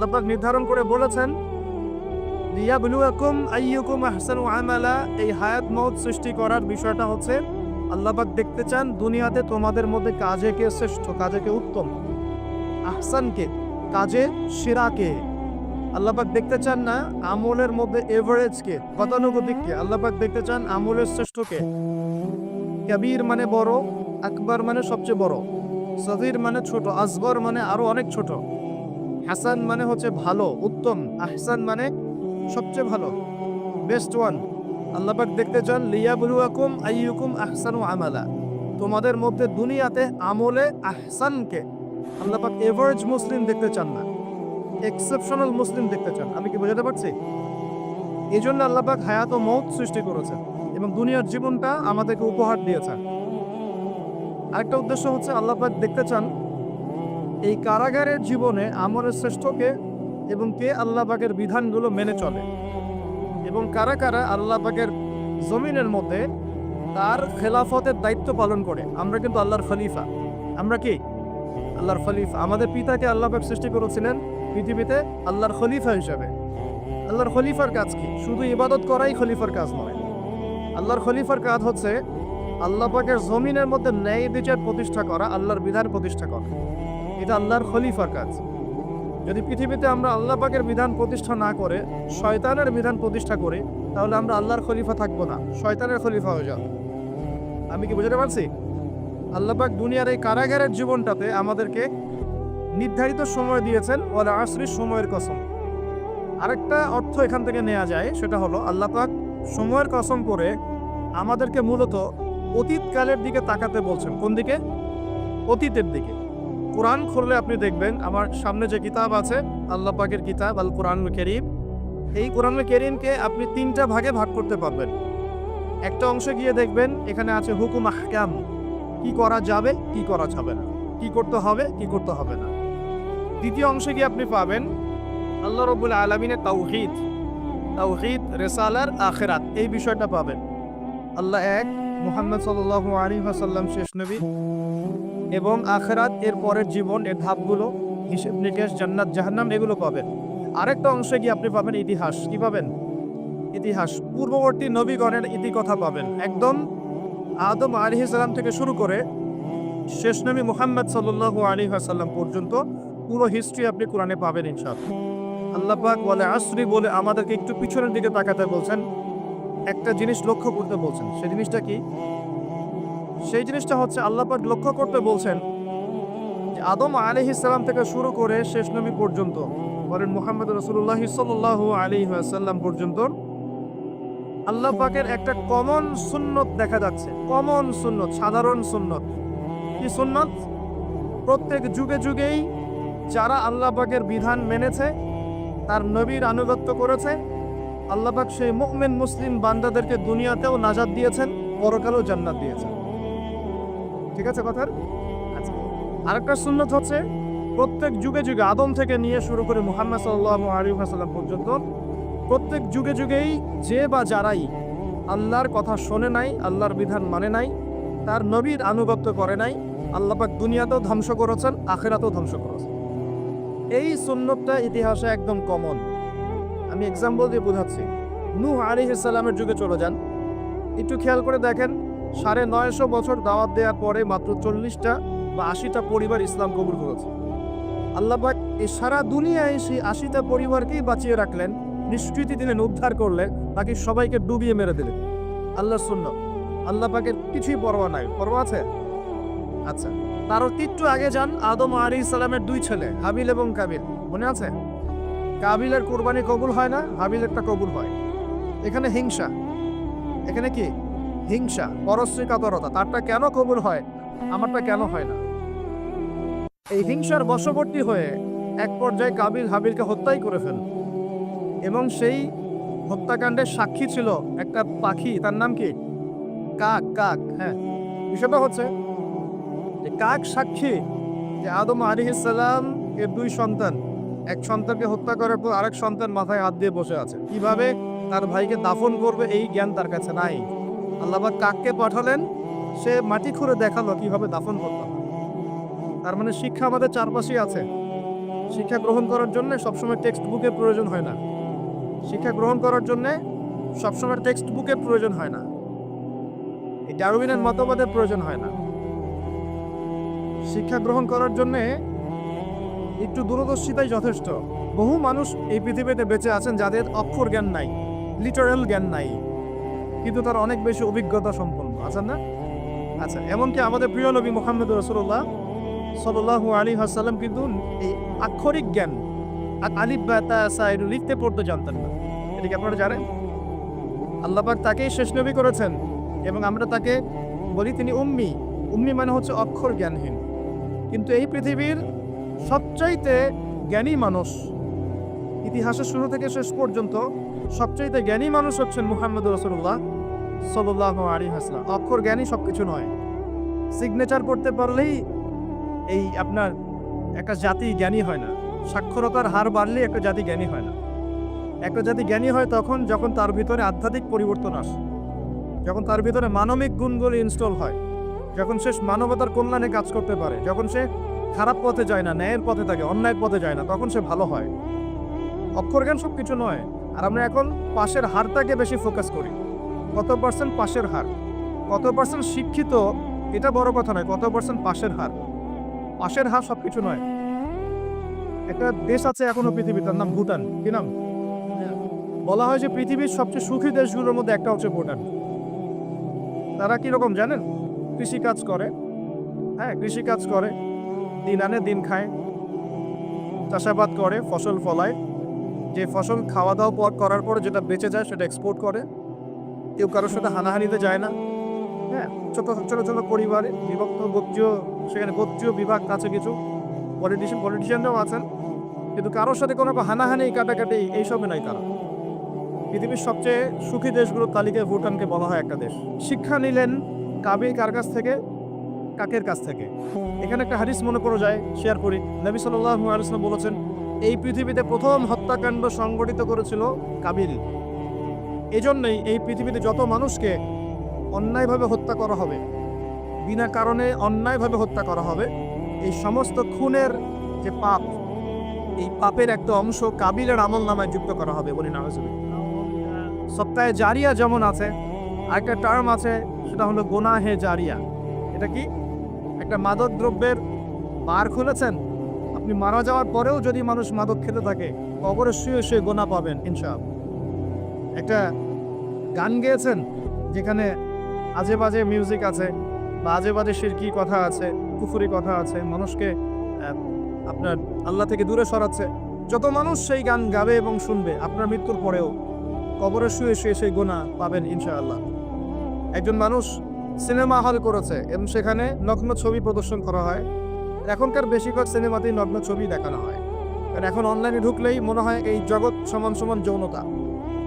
আল্লাহ পাক নির্ধারণ করে বলেছেন লিয়াবলুয়াকুম আইয়ুকুম আহসানু আমালা। এই হায়াত মওত সৃষ্টি করার বিষয়টা হচ্ছে আল্লাহ পাক দেখতে চান দুনিয়াতে তোমাদের মধ্যে কাজে কে শ্রেষ্ঠ, কাজে কে উত্তম, আহসান কে, কাজে সেরা কে। আল্লাহ পাক দেখতে চান না আমলের মধ্যে এভারেজ কে, গতানুগতিক কে। আল্লাহ পাক দেখতে চান আমলের শ্রেষ্ঠ কে। কবির মানে বড়, আকবর মানে সবচেয়ে বড়, সগীর মানে ছোট, আসগর মানে আরো অনেক ছোট, হাসান মানে হচ্ছে ভালো, উত্তম, আহসান মানে সবচেয়ে ভালো, বেস্ট ওয়ান। আল্লাহ পাক দেখতে চান লিয়াবলুয়াকুম আইয়ুকুম আহসানু আমালা। তোমাদের মধ্যে দুনিয়াতে আমলে আহসানকে। আল্লাহ পাক এভারেজ মুসলিম দেখতে চান না, এক্সেপশনাল মুসলিম দেখতে চান। আমি কি বোঝাতে পারছি? এই জন্য আল্লাহ পাক হায়াত ও মওত সৃষ্টি করেছেন এবং দুনিয়ার জীবনটা আমাদেরকে উপহার দিয়েছেন। আরেকটা উদ্দেশ্য হচ্ছে আল্লাহ পাক দেখতে চান এই কারাগারের জীবনে আমলের শ্রেষ্ঠকে এবং কে আল্লাহ পাকের বিধানগুলো মেনে চলে, এবং কারা কারা আল্লাহ পাকের জমিনের মধ্যে তার খেলাফতের দায়িত্ব পালন করে। আমরা কিন্তু আল্লাহর খলিফা। আমরা কি আল্লাহর খলিফা? আমাদের পিতাকে আল্লাহ পাক সৃষ্টি করেছিলেন পৃথিবীতে আল্লাহর খলিফা হিসেবে। আল্লাহর খলিফার কাজ কি? শুধু ইবাদত করাই খলিফার কাজ নয়। আল্লাহর খলিফার কাজ হচ্ছে আল্লাহ পাকের জমিনের মধ্যে ন্যায় বিচার প্রতিষ্ঠা করা, আল্লাহর বিধান প্রতিষ্ঠা করা। এটা আল্লাহর খলিফার কাজ। যদি পৃথিবীতে আমরা আল্লাহ পাকের বিধান প্রতিষ্ঠা না করে শয়তানের বিধান প্রতিষ্ঠা করি, তাহলে আমরা আল্লাহর খলিফা থাকবো না, শয়তানের খলিফা হয়ে যাব। আমি কি বুঝতে পারছি? আল্লাহ পাক দুনিয়ার এই কারাগারের জীবনটাতে আমাদেরকে নির্ধারিত সময় দিয়েছেন, ওয়াল আসরি, সময়ের কসম। আরেকটা অর্থ এখান থেকে নেওয়া যায়, সেটা হলো আল্লাহ পাক সময়ের কসম করে আমাদেরকে মূলত অতীতকালের দিকে তাকাতে বলছেন। কোন দিকে? অতীতের দিকে। কোরআন খুললে আপনি দেখবেন, আমার সামনে যে কিতাব আছে আল্লাহ পাকের কিতাব আল কোরআনুল কারীম, এই কোরআনুল কারীমকে আপনি তিনটা ভাগে ভাগ করতে পারবেন। একটা অংশে গিয়ে দেখবেন এখানে আছে হুকুম আহকাম, কি করা যাবে কি করা যাবে না, কি করতে হবে কি করতে হবে না। দ্বিতীয় অংশে গিয়ে আপনি পাবেন আল্লাহ রাব্বুল আলামিনের তাওহীদ, তাওহীদ, রিসালাত, আখিরাত, এই বিষয়টা পাবেন। আল্লাহ এক, মুহাম্মদ সাল্লাল্লাহু আলাইহি ওয়াসাল্লাম শেষ নবী, এবং আখিরাত, এর পরের জীবন, এর ধাপগুলো, হিসেব নিকেশ, জান্নাত জাহান্নাম, এগুলো পাবেন। আরেকটা অংশে গিয়ে আপনি পাবেন ইতিহাস। কি পাবেন? ইতিহাস, পূর্ববর্তী নবীগণের ইতিকথা পাবেন। একদম আদম আলাইহিস সালাম থেকে শুরু করে শেষ নবী মুহাম্মদ সাল্লাল্লাহু আলাইহি ওয়াসাল্লাম পর্যন্ত পুরো হিস্ট্রি আপনি কোরআনে পাবেন ইনশাআল্লাহ। আল্লাহ পাক ওয়াল আসরি বলে আমাদেরকে একটু পিছনের দিকে তাকাতে বলছেন, একটা জিনিস লক্ষ্য করতে বলছেন। সেই জিনিসটা কি? সেই জিনিসটা হচ্ছে আল্লাহ পাক লক্ষ্য করতে বলছেন যে আদম আলাইহিস সালাম থেকে শুরু করে শেষ নবী পর্যন্ত, বলেন মুহাম্মদ রাসূলুল্লাহ সাল্লাল্লাহু আলাইহি ওয়াসাল্লাম পর্যন্ত আল্লাহ পাকের একটা কমন সুন্নত দেখা যাচ্ছে। কমন সুন্নত, সাধারণ সুন্নত। কি সুন্নত? প্রত্যেক যুগে যুগেই যারা আল্লাহ পাকের বিধান মেনেছে, তার নবীর আনুগত্য করেছে, আল্লাহ পাক সেই মুমিন মুসলিম বান্দাদেরকে দুনিয়াতেও নাজাত দিয়েছেন, পরকালেও জান্নাত দিয়েছেন। ঠিক আছে কথার? আচ্ছা, আরেকটা সুন্নত হচ্ছে প্রত্যেক যুগে যুগে আদম থেকে নিয়ে শুরু করে মুহাম্মদ সাল্লাল্লাহু আলাইহি ওয়াসাল্লাম পর্যন্ত প্রত্যেক যুগে যুগেই যে বা যারাই আল্লাহর কথা শোনে নাই, আল্লাহর বিধান মানে নাই, তার নবীর আনুগত্য করে নাই, আল্লাহ পাক দুনিয়াতেও ধ্বংস করেছেন, আখিরাতেও ধ্বংস করেছেন। এই সুন্নতটা ইতিহাসে একদম কমন। আমি এক্সাম্পল দিয়ে বোঝাচ্ছি। নূহ আলাইহিস সালামের যুগে চলে যান, একটু খেয়াল করে দেখেন 950 বছর দাওয়াত দেওয়ার পরে মাত্র 40টা বা 80টা পরিবার ইসলাম কবুল করেছে। আল্লাহ পাক এই সারা দুনিয়ায় সেই 80টা পরিবারকেই বাঁচিয়ে রাখলেন, নিষ্কৃতি দিলেন, উদ্ধার করলেন, বাকি সবাইকে ডুবিয়ে মেরে দিলেন। আল্লাহ সুন্নাত, আল্লাহ পাকের কিছুই পরোয়া নাই। পরোয়া আছে? আচ্ছা, তারও একটু আগে যান, আদম আলাইহিস সালামের দুই ছেলে হাবিল এবং কাবিল, মনে আছে? কাবিলের কুরবানি কবুল হয় না, হাবিলেরটা কবুল হয়। এখানে হিংসা, এখানে কি হিংসা, পরশ্রী কাতরতা। তারটা কেন কবুল হয়, আমারটা কেন হয় না? এই হিংসার বশবর্তী হয়ে এক পর্যায়ে কাবিল হাবিলকে হত্যাই করে ফেল, এবং সেই হত্যাকাণ্ডের সাক্ষী ছিল একটা পাখি, তার নাম কি? কাক। কাক, হ্যাঁ। বিষয়টা হচ্ছে যে কাক সাক্ষী যে আদম আলাইহিস সালাম এর দুই সন্তান, এক সন্তানকে হত্যা করার পর আরেক সন্তান মাথায় হাত দিয়ে বসে আছে। কিভাবে তার ভাইকে দাফন করবে এই জ্ঞান তার কাছে নাই। আল্লাহ পাক কাককে পাঠালেন, সে মাটি খুঁড়ে দেখালো কিভাবে দাফন করতে হবে। তার মানে শিক্ষা আমাদের চারপাশেই আছে। শিক্ষা গ্রহণ করার জন্য সবসময় টেক্সট বুকের প্রয়োজন হয় না। শিক্ষা গ্রহণ করার জন্য সবসময় টেক্সট বুকের প্রয়োজন হয় না। এই ডারউইনের মতবাদের প্রয়োজন হয় না। শিক্ষা গ্রহণ করার জন্য একটু দূরদর্শিতাই যথেষ্ট। বহু মানুষ এই পৃথিবীতে বেঁচে আছেন যাদের অক্ষর জ্ঞান নাই, লিটারাল জ্ঞান নাই, কিন্তু তার অনেক বেশি অভিজ্ঞতা সম্পন্ন আছেন না? আচ্ছা, এমনকি আমাদের প্রিয় নবী মুহাম্মদ রাসূলুল্লাহ সাল্লাল্লাহু আলাইহি ওয়াসাল্লাম কিন্তু এই আক্ষরিক জ্ঞান আলিফ বা তা সা এগুলো লিখতে পড়তে জানতেন না। এটা কি আপনারা জানেন? আল্লাহ পাক তাকেই শেষ নবী করেছেন এবং আমরা তাকে বলি তিনি উম্মি। উম্মি মানে হচ্ছে অক্ষর জ্ঞানহীন। কিন্তু এই পৃথিবীর সবচাইতে জ্ঞানী মানুষ, ইতিহাসের শুরু থেকে শেষ পর্যন্ত সবচাইতে জ্ঞানী মানুষ হচ্ছেন মুহাম্মদ রাসূলুল্লাহ সাল্লাল্লাহু আলাইহি ওয়াসাল্লাম। অক্ষর জ্ঞানী সবকিছু নয়। সিগনেচার করতে পারলেই এই আপনার একটা জাতি জ্ঞানী হয় না। সাক্ষরতার হার বাড়লেই একটা জাতি জ্ঞানী হয় না। একটা জাতি জ্ঞানী হয় তখন যখন তার ভিতরে আধ্যাত্মিক পরিবর্তন আসে, যখন তার ভিতরে মানবিক গুণগুলি ইনস্টল হয়, যখন সে মানবতার কল্যাণে কাজ করতে পারে, যখন সে খারাপ পথে যায় না, ন্যায়ের পথে থাকে, অন্যায়ের পথে যায় না, তখন সে ভালো হয়। অক্ষর জ্ঞান সব কিছু নয়। আর আমরা এখন পাশের হারটাকে বেশি ফোকাস করি। কত পার্সেন্ট পাশের হার, কত পার্সেন্ট শিক্ষিত, এটা বড় কথা নয়, কত পার্সেন্ট পাশের হার। পাশের হার সব কিছু নয়। একটা দেশ আছে এখনো পৃথিবীর, তার নাম ভুটান। কি নাম? বলা হয় যে পৃথিবীর সবচেয়ে সুখী দেশগুলোর মধ্যে একটা হচ্ছে ভুটান। তারা কিরকম জানেন? কৃষিকাজ করে, হ্যাঁ কৃষিকাজ করে, দিন আনে দিন খায়, চাষাবাদ করে, ফসল ফলায়, যে ফসল খাওয়া দাওয়া করার পরে যেটা বেঁচে যায় সেটা এক্সপোর্ট করে। কেউ কারোর সাথে হানাহানিতে যায় না। হ্যাঁ, ছোট ছোট ছোট পরিবারে বিভক্ত, গোত্রীয়, সেখানে গোত্রীয় বিভাগ আছে, কিছু পলিটিশিয়ানরাও আছেন, কিন্তু কারোর সাথে কোনো হানাহানি কাটাকাটি এইসবে নাই কারো। পৃথিবীর সবচেয়ে সুখী দেশগুলোর তালিকায় ভুটানকে বলা হয় একটা দেশ। শিক্ষা নিলেন কাবিল কার কাছ থেকে? কাকের কাছ থেকে। এখানে একটা হাদিস মনে পড়ে যায়, শেয়ার করি। নবী সাল্লাল্লাহু আলাইহি ওয়াসাল্লাম বলেছেন, এই পৃথিবীতে প্রথম হত্যাকাণ্ড সংগঠিত করেছিল কাবিল। এজন্যই এই পৃথিবীতে যত মানুষকে অন্যায়ভাবে হত্যা করা হবে, বিনা কারণে অন্যায়ভাবে হত্যা করা হবে, এই সমস্ত খুনের যে পাপ, এই পাপের একটা অংশ কাবিলের আমল নামায় যুক্ত করা হবে। বলি নাউজুবিল্লাহ। সপ্তাহে জারিয়া যেমন আছে, আরেকটা টার্ম আছে, সেটা হলো গোনাহে জারিয়া। এটা কি? একটা মাদক দ্রব্যের বার খুলেছেন, আপনি মারা যাওয়ার পরেও যদি মানুষ মাদক খেতে থাকে, কবরে শুয়ে শুয়ে গোনা পাবেন ইনশাআল্লাহ। একটা গান গেয়েছেন যেখানে আজে বাজে মিউজিক আছে বা আজে বাজে শিরকি কথা আছে, কুফরি কথা আছে, মানুষকে আপনার আল্লাহ থেকে দূরে সরাচ্ছে। যত মানুষ সেই গান গাবে এবং শুনবে, আপনার মৃত্যুর পরেও কবরে শুয়ে শুয়ে সেই গোনা পাবেন ইনশাআল্লাহ। একজন মানুষ সিনেমা হল করেছে এবং সেখানে নগ্ন ছবি প্রদর্শন করা হয়। এখনকার বেশিরভাগ সিনেমাতেই নগ্ন ছবি দেখানো হয়, কারণ এখন অনলাইনে ঢুকলেই মনে হয় এই জগৎ সমান সমান যৌনতা,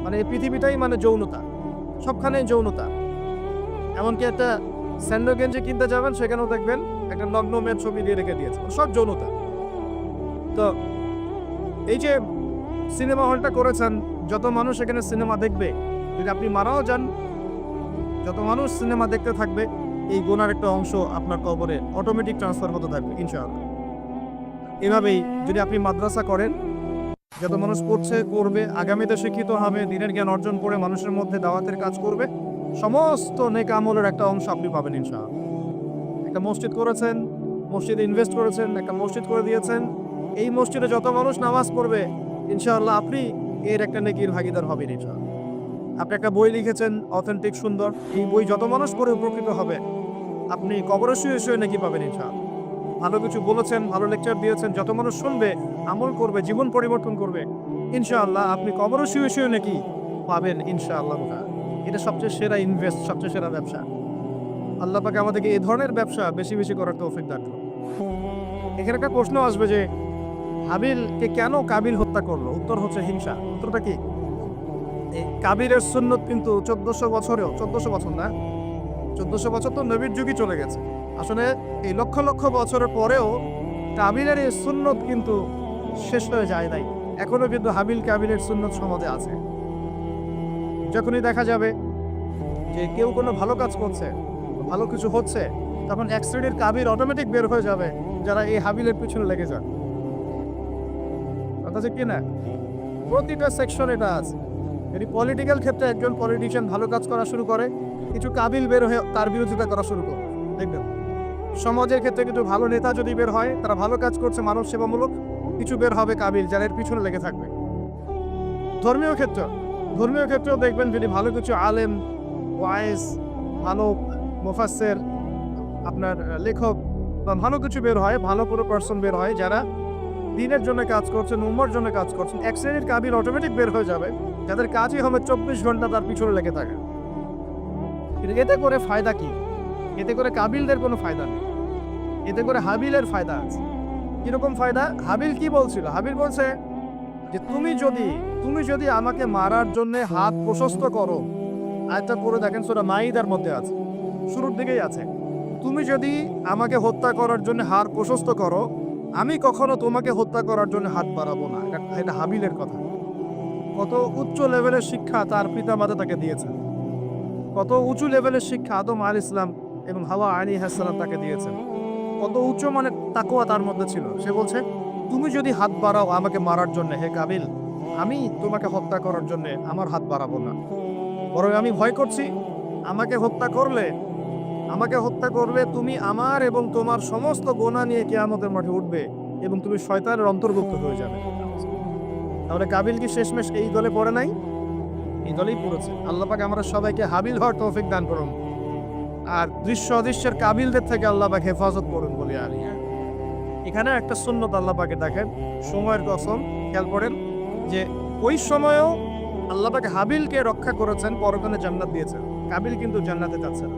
মানে এই পৃথিবীটাই মানে যৌনতা, সবখানেই যৌনতা। এমনকি একটা স্যান্ডো গেঞ্জি কিনতে যাবেন, সেখানেও দেখবেন একটা নগ্ন মেয়ের ছবি দিয়ে রেখে দিয়েছে, সব যৌনতা। তো এই যে সিনেমা হলটা করেছেন, যত মানুষ এখানে সিনেমা দেখবে, যদি আপনি মারাও যান, যত মানুষ সিনেমা দেখতে থাকবে, এই গুনার একটা অংশ আপনার কবরে অটোমেটিক ট্রান্সফার হতে থাকবে ইনশাআল্লাহ। এভাবেই যদি আপনি মাদ্রাসা করেন, যত মানুষ পড়ছে করবে, আগামীতে শিক্ষিত হবে, দিনের জ্ঞান অর্জন করে মানুষের মধ্যে দাওয়াতের কাজ করবে, সমস্ত নেক আমলের একটা অংশ আপনি পাবেন ইনশাআল্লাহ। একটা মসজিদ করেছেন, মসজিদে ইনভেস্ট করেছেন, একটা মসজিদ করে দিয়েছেন, এই মসজিদে যত মানুষ নামাজ পড়বে ইনশাআল্লাহ আপনি এর একটা নেকির ভাগিদার হবেন ইনশাআল্লাহ। আপনি একটা বই লিখেছেন অথেন্টিক সুন্দর, এই বই যত মানুষ পড়ে উপকৃত হবে, আপনি কবরে শুয়ে শুয়ে নেকি পাবেন ইনশাআল্লাহ। ভালো কিছু বলেছেন, ভালো লেকচার দিয়েছেন, যত মানুষ শুনবে, আমল করবে, জীবন পরিবর্তন করবে, ইনশাআল্লাহ আপনি কবরে শুয়ে শুয়ে নাকি পাবেন ইনশাআল্লাহ। এটা সবচেয়ে সেরা ইনভেস্ট, সবচেয়ে সেরা ব্যবসা। আল্লাহ পাক আমাদেরকে এই ধরনের ব্যবসা বেশি বেশি করার তৌফিক দান করুন। এখানে একটা প্রশ্ন আসবে যে হাবিলকে কেন কাবিল হত্যা করলো? উত্তর হচ্ছে হিংসা। উত্তরটা কি? এই কাবিলের সুন্নত কিন্তু 1400 বছরেও, 1400 বছর না, 1400 বছর তো নবীর যুগই চলে গেছে। আসলে এই লক্ষ লক্ষ বছরের পরেও কাবিলের এই সুন্নত কিন্তু শেষ হয়ে যায় নাই। এখনো কিন্তু হাবিল কাবিলের সুন্নত সমাজে আছে। যখনই দেখা যাবে যে কেউ কোনো ভালো কাজ করছে, ভালো কিছু হচ্ছে, তখন এক শ্রেণীর কাবিল অটোমেটিক বের হয়ে যাবে, যারা এই হাবিলের পিছনে লেগে যান। আছে কি না? প্রতিটা সেকশন এটা আছে। যদি পলিটিক্যাল ক্ষেত্রে একজন পলিটিশিয়ান ভালো কাজ করা শুরু করে, কিছু কাবিল বের হয়ে তার বিরোধিতা করা শুরু করে, দেখবেন। সমাজের ক্ষেত্রে কিছু ভালো নেতা যদি বের হয়, তারা ভালো কাজ করছে মানব সেবামূলক, কিছু বের হবে কাবিল যারা এর পিছনে লেগে থাকবে। ধর্মীয় ক্ষেত্রেও দেখবেন যদি ভালো কিছু আলেম, ওয়াইজ, ভালো মুফাসসির, আপনার লেখক বা ভালো কিছু বের হয়, ভালো কোনো পার্সন বের হয় যারা দিনের জন্য কাজ করছেন, উম্মার জন্য কাজ করছেন, এক শ্রেণীর কাবিল অটোমেটিক বের হয়ে যাবে, যাদের কাজই হবে 24 ঘন্টা তার পিছনে লেগে থাকে। কিন্তু এতে করে ফায়দা কি? এতে করে কাবিলদের কোনো ফায়দা নেই, এতে করে হাবিলের ফায়দা আছে। কিরকম ফায়দা? হাবিল কি বলছিল? হাবিল বলছে যে তুমি যদি আমাকে মারার জন্য হাত প্রশস্ত করো, আয়াতটা পড়ে দেখেন, সূরা মাইদার মধ্যে আছে, শুরুর দিকেই আছে। তুমি যদি আমাকে হত্যা করার জন্য হাত প্রশস্ত করো, আমি কখনো তোমাকে হত্যা করার জন্য হাত বাড়াবো না। এটা হাবিলের কথা। কত উচ্চ লেভেলের শিক্ষা তার পিতা মাতা তাকে দিয়েছেন, কত উঁচু লেভেলের শিক্ষা আদম আলাইহিস সালাম এবং হাওয়া আলাইহিস সালাম তাকে দিয়েছেন, কত উচ্চ মানের তাকওয়া তার মধ্যে ছিল। সে বলছে তুমি যদি হাত বাড়াও আমাকে মারার জন্য, হে কাবিল, আমি তোমাকে হত্যা করার জন্য আমার হাত বাড়াবো না, বরং আমি ভয় করছি আমাকে হত্যা করলে তুমি আমার এবং তোমার সমস্ত গুনাহ নিয়ে কিয়ামতের মাঠে উঠবে এবং তুমি শয়তানের অন্তর্ভুক্ত হয়ে যাবে। তাহলে কাবিল কি শেষমেশ এই দলে পড়ে নাই? এই দলেই পড়েছে। আল্লাহ পাক আমরা সবাইকে হাবিল হওয়ার তৌফিক দান করুন, আর দৃশ্য অদৃশ্যের কাবিলদের থেকে আল্লাহ পাক হেফাজত করুন বলি আমি। এখানে একটা সুন্নত আল্লাহ পাকে দেখেন, সময়ের কসম, খেয়াল করেন যে ওই সময়েও আল্লাহ পাক হাবিলকে রক্ষা করেছেন, পরকালে জান্নাত দিয়েছেন। কাবিল কিন্তু জান্নাতে যাচ্ছে না,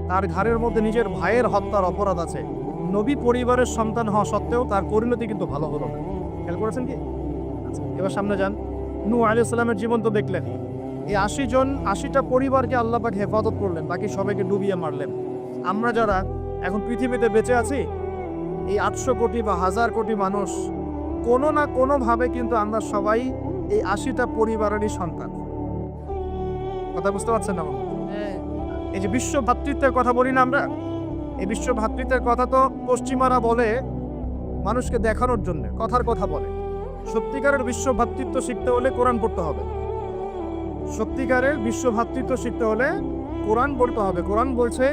তার ঘাড়ের মধ্যে নিজের ভাইয়ের হত্যার অপরাধ আছে। নবী পরিবারের সন্তান হওয়া সত্ত্বেও তার পরিণতি কিন্তু ভালো হলো না। খেয়াল করেছেন কি? আচ্ছা, এবার সামনে যান। নূহ আলাইহিস সালামের জীবন তো দেখলেন। এই 80টা পরিবারকে আল্লাহ পাক হেফাজত করলেন, বাকি সবাইকে ডুবিয়ে মারলেন। আমরা যারা এখন পৃথিবীতে বেঁচে আছি, এই 800 কোটি বা 1000 কোটি মানুষ, কোনো না কোনোভাবে কিন্তু আমরা সবাই এই 80টা পরিবারেরই সন্তান। কথা বুঝতে পারছেন না? এই যে বিশ্ব ভ্রাতৃত্বের কথা বলি না আমরা, এই বিশ্ব ভ্রাতৃত্বের কথা তো পশ্চিমারা বলে মানুষকে দেখানোর জন্য, কথার কথা বলে। সত্যিকারের বিশ্ব ভ্রাতৃত্ব শিখতে হলে কোরআন পড়তে হবে। সত্যিকারের বিশ্ব ভ্রাতৃত্ব শিখতে হলে কোরআন পড়তে হবে। কোরআন বলছে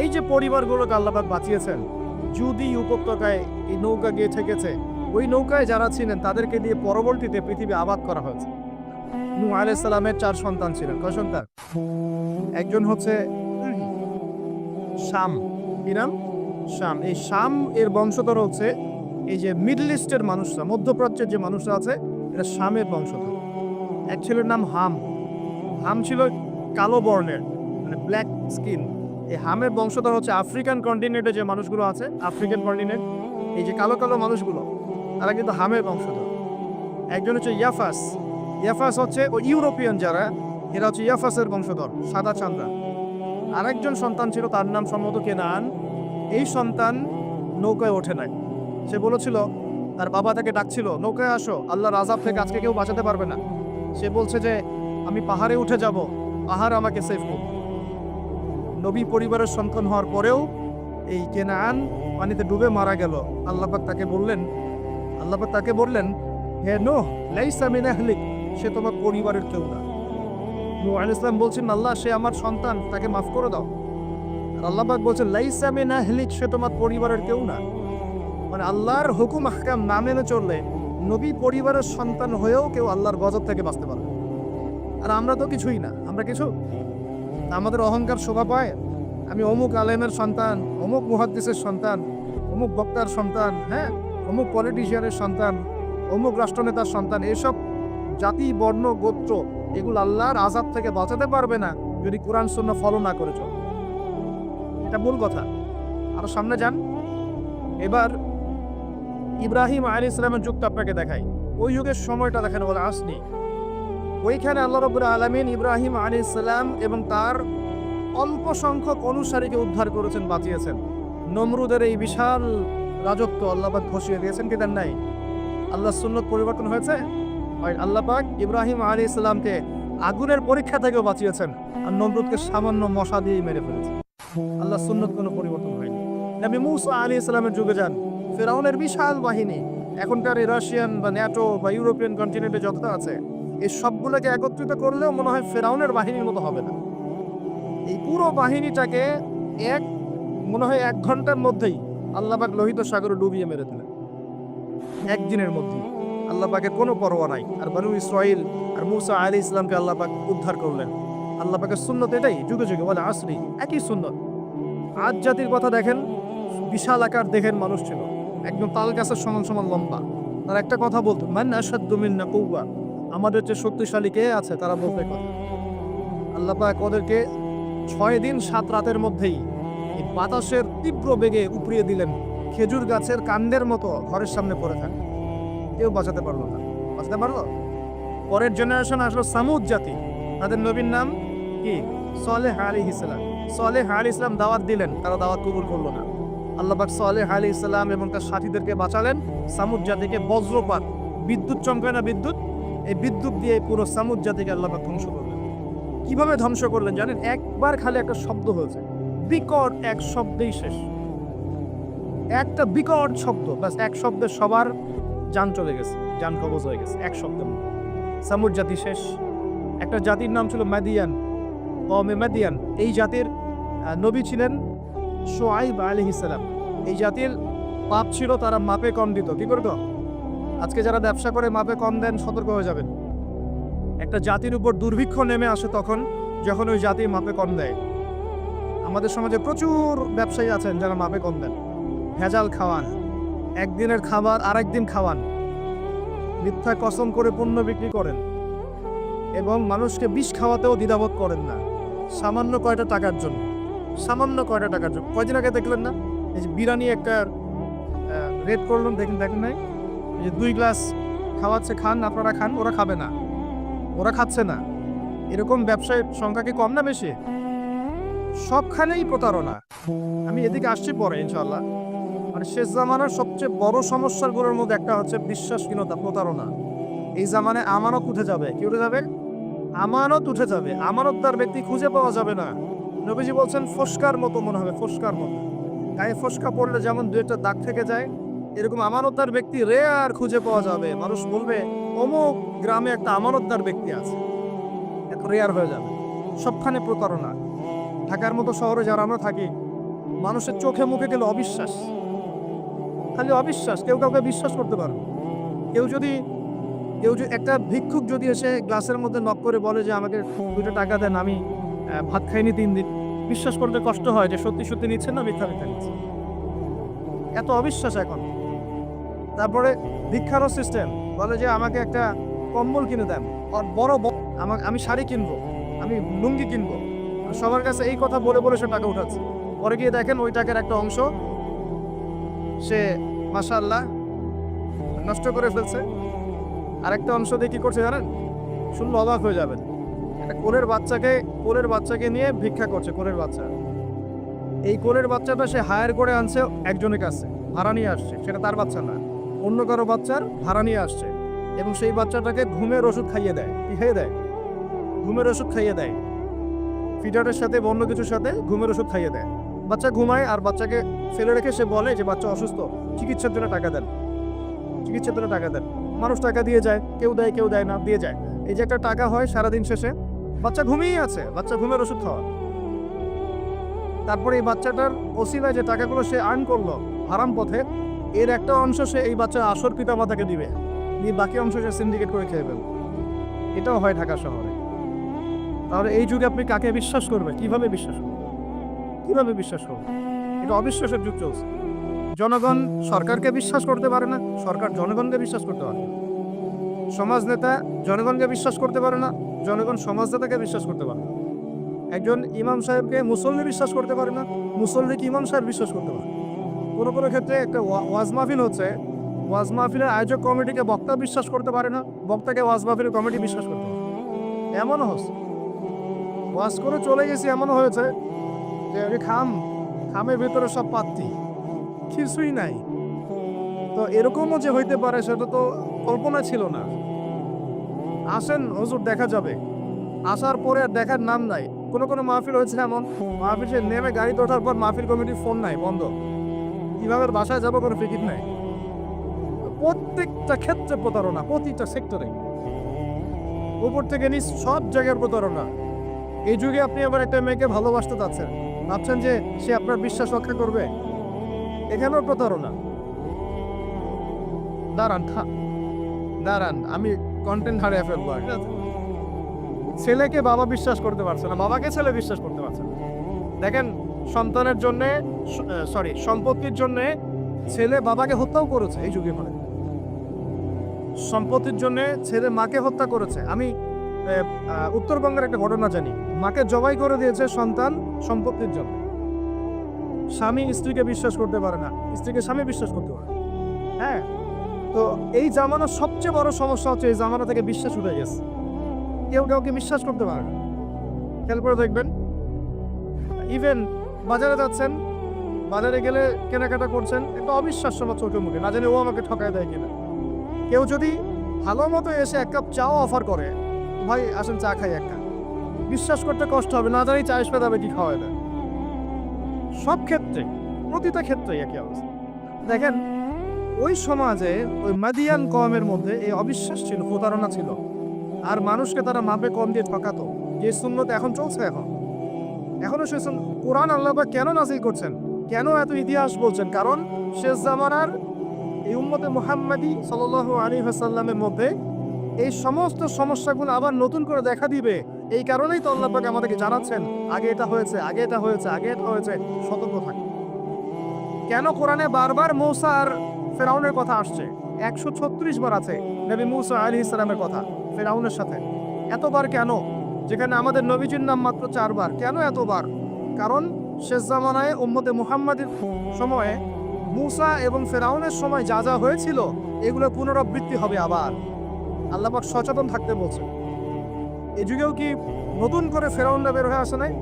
এই যে পরিবারগুলোকে আল্লাহ পাক বাঁচিয়েছেন, জুদি উপত্যকায় এই নৌকা গিয়ে ঠেকেছে, ওই নৌকায় যারা ছিলেন তাদেরকে দিয়ে পরবর্তীতে পৃথিবী আবাদ করা হয়েছে। নূহ আলাইহিস সালামের 4 সন্তান ছিলেন। কয় সন্তান? একজন হচ্ছে শাম। কি নাম? শাম। এই শাম এর বংশধর হচ্ছে এই যে মিডল ইস্টের মানুষরা, মধ্যপ্রাচ্যের যে মানুষরা আছে, এটা শামের বংশধর। এক ছেলের নাম হাম। হাম ছিল কালো বর্ণের, মানে ব্ল্যাক স্কিন। এই হামের বংশধর হচ্ছে আফ্রিকান কন্টিনেন্টে যে মানুষগুলো আছে, আফ্রিকান কন্টিনেন্ট, এই যে কালো কালো মানুষগুলো, তারা কিন্তু হামের বংশধর। একজন হচ্ছে ইয়াফাস। ইয়াফাস হচ্ছে ওই ইউরোপিয়ান যারা, এরা হচ্ছে ইয়াফাসের বংশধর, সাদা চামড়া। আরেকজন সন্তান ছিল, তার নাম সম্ভবত কেনান। এই সন্তান নৌকায় ওঠে নাই। সে বলেছিল, তার বাবা তাকে ডাকছিল, নৌকায় আসো, আল্লাহর আযাব থেকে আজকে কেউ বাঁচাতে পারবে না। সে বলছে যে আমি পাহাড়ে উঠে যাব, পাহাড় আমাকে সেভ করবে। নবী পরিবারের সন্তান হওয়ার পরেও এই কেনান পানিতে ডুবে মারা গেল। আল্লাহ পাক তাকে বললেন, হে নূহ, লাইসা মিন আহলিক, সে তোমার পরিবারের কেউ না। নূহ আলাইহিস সালাম বলছেন, আল্লাহ, সে আমার সন্তান, তাকে মাফ করে দাও। আর আল্লাহ পাক বলছেন, লাইসা মিন আহলিক, সে তোমার পরিবারের কেউ না। মানে আল্লাহর হুকুম আহকাম না মেনে চললে নবী পরিবারের সন্তান হয়েও কেউ আল্লাহর গজব থেকে বাঁচতে পারে। আর আমরা তো কিছুই না, আমরা কিছু। আমাদের অহংকার শোভা পায়, আমি অমুক আলেমের সন্তান, অমুক মুহাদ্দিসের সন্তান, অমুক বক্তার সন্তান, হ্যাঁ, অমুক পলিটিশিয়ানের সন্তান, অমুক রাষ্ট্রনেতার সন্তান। এসব জাতি, বর্ণ, গোত্র, এগুলো আল্লাহর আযাব থেকে বাঁচাতে পারবে না যদি কোরআন সুন্নাহ ফলো না করে চলে। এটা মূল কথা। আরো সামনে যান। এবার ইব্রাহিম আলাইহিস সালামের যুগটা আপনাকে দেখাই। ওই যুগের সময়টা দেখেন, বলে আসনি। ওইখানে আল্লাহ রাব্বুল আলামিন ইব্রাহিম আলাইহিস সালাম এবং তার অল্প সংখ্যক অনুসারীকে উদ্ধার করেছেন, বাঁচিয়েছেন। নমরুদের এই বিশাল রাজত্ব আল্লাহ পাক ঘোষিয়ে দিয়েছেন কি দেন নাই? আল্লাহর সুন্নাত পরিবর্তন হয়েছে? আল্লাহ পাক ইব্রাহিম আলাইহিস সালামকে আগুনের পরীক্ষা থেকেও বাঁচিয়েছেন, আর নমরুদকে সামান্য মশা দিয়ে মেরে ফেলেছে। আল্লাহর সুন্নাত কোনো পরিবর্তন হয়নি। নবী মূসা আলাইহিস সালামের যুগে যান, ফিরআউনের বিশাল বাহিনী এখনকার এই রাশিয়ান বা ন্যাটো বা ইউরোপিয়ান কন্টিনেন্টে যতটা আছে, এই সবগুলোকে একত্রিত করলেও মনে হয় ফেরাউনের বাহিনীর মতো হবে না। এই পুরো বাহিনীটাকে এক মনে হয় 1 ঘন্টার মধ্যেই আল্লাহ পাক লোহিত সাগরে ডুবিয়ে মেরে দিলেন। একদিনের মধ্যেই। আল্লাহ পাকের কোনো পরোয়া নাই। আর বনু ইসরাইল আর মূসা আলাইহিস সালামকে আল্লাহ পাক উদ্ধার করলেন। আল্লাহ পাকের সুন্নত এটাই, যুগে যুগে বলে আসরি একই সুন্নত। আদ জাতির কথা দেখেন, বিশাল আকার দেখেন মানুষ ছিল, একদম তাল গাছের সমান সমান লম্বা। তারা একটা কথা বলতো, মান আশাদ্দু মিন্না কুওয়া, আমাদের যে শক্তিশালী কে আছে, তারা বলতে কথা। আল্লাহ পাক ওদেরকে 6 দিন 7 রাতের মধ্যেই এই বাতাসের তীব্র বেগে উপড়িয়ে দিলেন, খেজুর গাছের কাণ্ডের মতো ঘরের সামনে পড়ে থাকে। কেউ বাঁচাতে পারলো না। বাঁচাতে পারলো? পরের জেনারেশন আসলো সামুদ জাতি। তাদের নবীর নাম কি? সালেহ আলাইহিস সালাম। সালেহ আলাইহিস সালাম দাওয়াত দিলেন, তারা দাওয়াত কবুল করলো না। আল্লাহ পাক সালেহ আলাইহিস সালাম এবং তার সাথীদেরকে বাঁচালেন। সামুদ জাতিকে বজ্রপাত, বিদ্যুৎ চমকায় না বিদ্যুৎ, এই বিদ্যুৎ দিয়ে পুরো সামুদ জাতিকে আল্লাহ পাক ধ্বংস করলেন। কিভাবে ধ্বংস করলেন জানেন? একবার খালি একটা শব্দ হয়েছে, বিকট এক শব্দেই শেষ। একটা বিকট শব্দ, বাস এক শব্দে সবার জান চলে গেছে, জান কবজ হয়ে গেছে এক শব্দের মধ্যে। সামুদ জাতি শেষ। একটা জাতির নাম ছিল মাদিয়ান, কওমে মাদিয়ান। এই জাতির নবী ছিলেন শুআইব আলাইহিস সালাম। এই জাতির পাপ ছিল, তারা মাপে কম দিত। কি করতো? আজকে যারা ব্যবসা করে মাপে কম দেন, সতর্ক হয়ে যাবেন। একটা জাতির উপর দুর্ভিক্ষ নেমে আসে তখন, যখন ওই জাতি মাপে কম দেয়। আমাদের সমাজে প্রচুর ব্যবসায়ী আছেন যারা মাপে কম দেন, ভেজাল খাওয়ান, একদিনের খাবার আরেকদিন খাওয়ান, মিথ্যা কসম করে পণ্য বিক্রি করেন এবং মানুষকে বিষ খাওয়াতেও দ্বিধাবোধ করেন না, সামান্য কয়টা টাকার জন্য। সামান্য কয়টা টাকার জন্য। কয়দিন আগে দেখলেন না, এই যে বিরিয়ানি একটা রেড করলেন, দেখেন নাই? এই যে 2 গ্লাস খাওয়াচ্ছে, খান, আপনারা খান, ওরা খাবে না, ওরা খাচ্ছে না। এরকম ব্যবসায়ীর সংখ্যা কি কম না বেশি? সবখানেই প্রতারণা। আমি এদিকে আসছি পরে ইনশাআল্লাহ। মানে শেষ জামানার সবচেয়ে বড় সমস্যাগুলোর মধ্যে একটা হচ্ছে বিশ্বাসহীনতা, প্রতারণা। এই জামানায় আমানত উঠে যাবে। কি উঠে যাবে? আমানত উঠে যাবে। আমানতদার ব্যক্তি খুঁজে পাওয়া যাবে না। নবীজি বলছেন ফসকার মতো মনে হবে, ফসকার মতো। গায়ে ফসকা পড়লে যেমন 2-একটা দাগ থেকে যায়, এরকম আমানতদার ব্যক্তি রেয়ার খুঁজে পাওয়া যাবে। মানুষ বলবে অমুক গ্রামে একটা আমানতদার ব্যক্তি আছে, এত রেয়ার হয়ে যাবে। সবখানে প্রতারণা। ঢাকার মতো শহরে যারা আমরা থাকি, মানুষের চোখে মুখে গেলে অবিশ্বাস, খালি অবিশ্বাস। কেউ কাউকে বিশ্বাস করতে পারে না। কেউ যদি একটা ভিক্ষুক যদি এসে গ্লাসের মধ্যে নক করে বলে যে আমাকে 2টা টাকা দেন, আমি ভাত খাইনি 3 দিন, বিশ্বাস করতে কষ্ট হয় যে সত্যি সত্যি নিচ্ছেন না মিথ্যা মিথ্যা নিচ্ছেন। এত অবিশ্বাস এখন। তারপরে ভিক্ষারও সিস্টেম, বলে যে আমাকে একটা কম্বল কিনে দেন, আর বড় আমি শাড়ি কিনবো, আমি লুঙ্গি কিনবো। সবার কাছে এই কথা বলে বলে সে টাকা উঠাচ্ছে। পরে গিয়ে দেখেন ওই টাকার একটা অংশ সে মাশাআল্লাহ নষ্ট করে ফেলছে। আরেকটা অংশ দিয়ে কি করছে জানেন? শুনলে অবাক হয়ে যাবেন। একটা কোলের বাচ্চাকে নিয়ে ভিক্ষা করছে, কোলের বাচ্চা। এই কোলের বাচ্চাটা সে হায়ার করে আনছে একজনের কাছে, ভাড়া নিয়ে আসছে। সেটা তার বাচ্চা না, অন্য কারো বাচ্চার ভাড়া নিয়ে আসছে। এবং সেই বাচ্চাটাকে ঘুমের ওষুধ খাইয়ে দেয়। কি খাইয়ে দেয়? ঘুমের ওষুধ খাইয়ে দেয়। ফিডারের সাথে অন্য কিছুর সাথে ঘুমের ওষুধ খাইয়ে দেয়। বাচ্চা ঘুমায় আর বাচ্চাকে ফেলে রেখে সে বলে যে বাচ্চা অসুস্থ, চিকিৎসার জন্য টাকা দেন, চিকিৎসার জন্য টাকা দেন। মানুষ টাকা দিয়ে যায়, কেউ দেয় কেউ দেয় না, দিয়ে যায়। এই যে একটা টাকা হয় সারাদিন শেষে, বাচ্চা ঘুমিয়ে আছে, বাচ্চা ঘুমের ওষুধ খাওয়া। তারপরে এই বাচ্চাটার ওসিলায় যে টাকাগুলো সে আর্ন করলো হারাম পথে, এর একটা অংশ সে এই বাচ্চার আসল পিতা মাতাকে দিবে, দিয়ে বাকি অংশ সে সিন্ডিকেট করে খেয়ে ফেলবে। এটাও হয় ঢাকা শহরে। তাহলে এই যুগে আপনি কাকে বিশ্বাস করবেন? কিভাবে বিশ্বাস করবেন? কিভাবে বিশ্বাস করবেন? এটা অবিশ্বাসের যুগ চলছে। জনগণ সরকারকে বিশ্বাস করতে পারে না, সরকার জনগণকে বিশ্বাস করতে পারে না। সমাজ নেতা জনগণকে বিশ্বাস করতে পারে না, জনগণ সমাজ নেতাকে বিশ্বাস করতে পারে না। একজন ইমাম সাহেবকে মুসল্লি বিশ্বাস করতে পারে না, মুসল্লিকে ইমাম সাহেব বিশ্বাস করতে পারে। কোনো কোনো ক্ষেত্রে একটা ওয়াজ মাহফিল হচ্ছে, ওয়াজ মাহফিলের আয়োজক কমিটিকে বক্তা বিশ্বাস করতে পারে না, বক্তাকে ওয়াজ মাহফিলের কমিটি বিশ্বাস করতে পারে। এমনও হচ্ছে, ওয়াজ করে চলে গেছি, এমনও হয়েছে যে ওই খামের ভিতরে সব পাত্তি, কিছুই নাই। তো এরকমও যে হইতে পারে সেটা তো কল্পনা ছিল না। আসেন হুজুর দেখা যাবে, আসার পরে আর দেখার নাম নাই। কোনো কোনো মাহফিল হয়েছে এমন, মাহফিল নেমে গাড়িতে ওঠার পর মাহফিল কমিটির ফোন নাই, বন্ধ। কিভাবে বাসায় যাবো কোনো ফিকির নাই। প্রত্যেকটা ক্ষেত্রে প্রতারণা, প্রতিটা সেক্টরে, উপর থেকে নিচ সব জায়গার প্রতারণা। এই যুগে আপনি আবার একটা মেয়েকে ভালোবাসতে চাচ্ছেন, ভাবছেন যে সে আপনার বিশ্বাস রক্ষা করবে, এখানেও প্রতারণা। দাঁড়ান আমি কন্টেন্ট হারিয়ে ফেলবো। ছেলেকে বাবা বিশ্বাস করতে পারছে না, বাবাকে ছেলে বিশ্বাস করতে পারছে না। দেখেন, সন্তানের জন্য, সম্পত্তির জন্য ছেলে বাবাকে হত্যাও করেছে এই যুগে। মানে সম্পত্তির জন্য ছেলে মাকে হত্যা করেছে। আমি উত্তরবঙ্গের একটা ঘটনা জানি, মাকে জবাই করে দিয়েছে সন্তান সম্পত্তির জন্য। স্বামী স্ত্রীকে বিশ্বাস করতে পারে না, স্ত্রীকে স্বামী বিশ্বাস করতে পারে। হ্যাঁ, তো এই জামানার সবচেয়ে বড় সমস্যা হচ্ছে এই জামানা থেকে বিশ্বাস উঠে গেছে, কেউ কাউকে বিশ্বাস করতে পারে না। খেয়াল করে দেখবেন, ইভেন বাজারে যাচ্ছেন, বাজারে গেলে কেনাকাটা করছেন, একটা অবিশ্বাস সময় চোখে মুখে, না জানি ও আমাকে ঠকায় দেয় কিনা। কেউ যদি ভালো মতো এসে এক কাপ চাও অফার করে, ভাই আসেন চা খাই এক কাপ, বিশ্বাস করতে কষ্ট হবে, না জানি চা এসে যাবে কি খাওয়ায় দেয়। সব ক্ষেত্রে, প্রতিটা ক্ষেত্রে একই অবস্থা। দেখেন, ওই সমাজে ওই মাদিয়ান কওমের মধ্যে এই অবিশ্বাস ছিল, প্রতারণা ছিল, আর মানুষকে তারা মাপে কম দিয়ে ঠকাতো। যে সুন্নত এখন চলছে, এখনো সে কোরআন আল্লাহ পাক কেন নাযিল করছেন, কেন এত ইতিহাস বলছেন? কারণ শেষ জামানার এই উম্মতে মুহাম্মাদি সাল্লাল্লাহু আলাইহি ওয়াসাল্লামের মধ্যে এই সমস্ত সমস্যাগুলো আবার নতুন করে দেখা দিবে। এই কারণেই তো আল্লাহ পাক আমাদেরকে জানাচ্ছেন, আগে এটা হয়েছে, আগে এটা হয়েছে, আগে এটা হয়েছে, সতর্ক থাকুন। কেন কোরআনে বারবার মূসা আর ফেরাউনের কথা আসছে? 136 বার আছে নবী মূসা আলাইহিস সালামের কথা ফেরাউনের সাথে। এতবার কেন? যেখানে আমাদের নবীজির নাম মাত্র 4 বার। কেন এতবার? কারণ শেষ জামানায় উম্মতে মুহাম্মাদের সময়ে মূসা এবং ফেরাউনের সময় যা যা হয়েছিল এগুলো পুনরাবৃত্তি হবে আবার। আল্লাহ পাক সচেতন থাকতে বলছেন। এই যুগেও কি নতুন করে ফেরাউনরা বের হয়ে আসে নাই?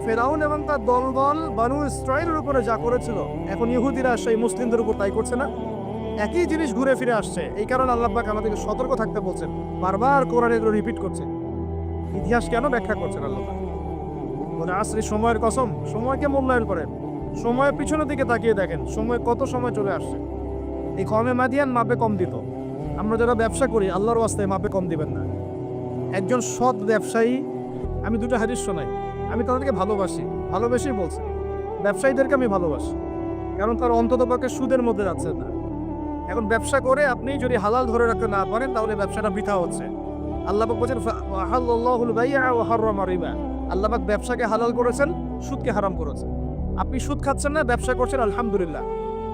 ফেরাউন এবং তার দলবল বানু ইসরাইলের উপরে যা করেছিল, এখন ইহুদিরা সেই মুসলিমদের উপর তাই করছে না? একই জিনিস ঘুরে ফিরে আসছে। এই কারণে আল্লাহ পাক আমাদেরকে সতর্ক থাকতে বলছেন, বারবার কোরআনে এগুলো রিপিট করছে। ইতিহাস কেন ব্যাখ্যা করছেন আল্লাহ পাক? বলে আসলে সময়ের কসম, সময়কে মূল্যায়ন করেন, সময়ের পিছনের দিকে তাকিয়ে দেখেন, সময় কত সময় চলে আসছে। এই কমে মাদিয়ান মাপে কম দিত। আমরা যারা ব্যবসা করি, আল্লাহর ওয়াস্তে মাপে কম দিবেন না। একজন সৎ ব্যবসায়ী, আমি দুটো হাদিস শোনাই, আমি তাদেরকে ভালোবেসেই বলছি, ব্যবসায়ীদেরকে আমি ভালোবাসি, কারণ তার অন্ততপক্ষে সুদের মধ্যে যাচ্ছে না। এখন ব্যবসা করে আপনি যদি হালাল ধরে রাখতে না পারেন, তাহলে ব্যবসাটা বৃথা হচ্ছে। আল্লাহ পাক বলেছেন আহাল্লাহুল বাই'a ওয়া হাররামা রিবা। আল্লাহ পাক ব্যবসাকে হালাল করেছেন, সুদকে হারাম করেছেন। আপনি সুদ খাচ্ছেন না, ব্যবসা করছেন, আলহামদুলিল্লাহ।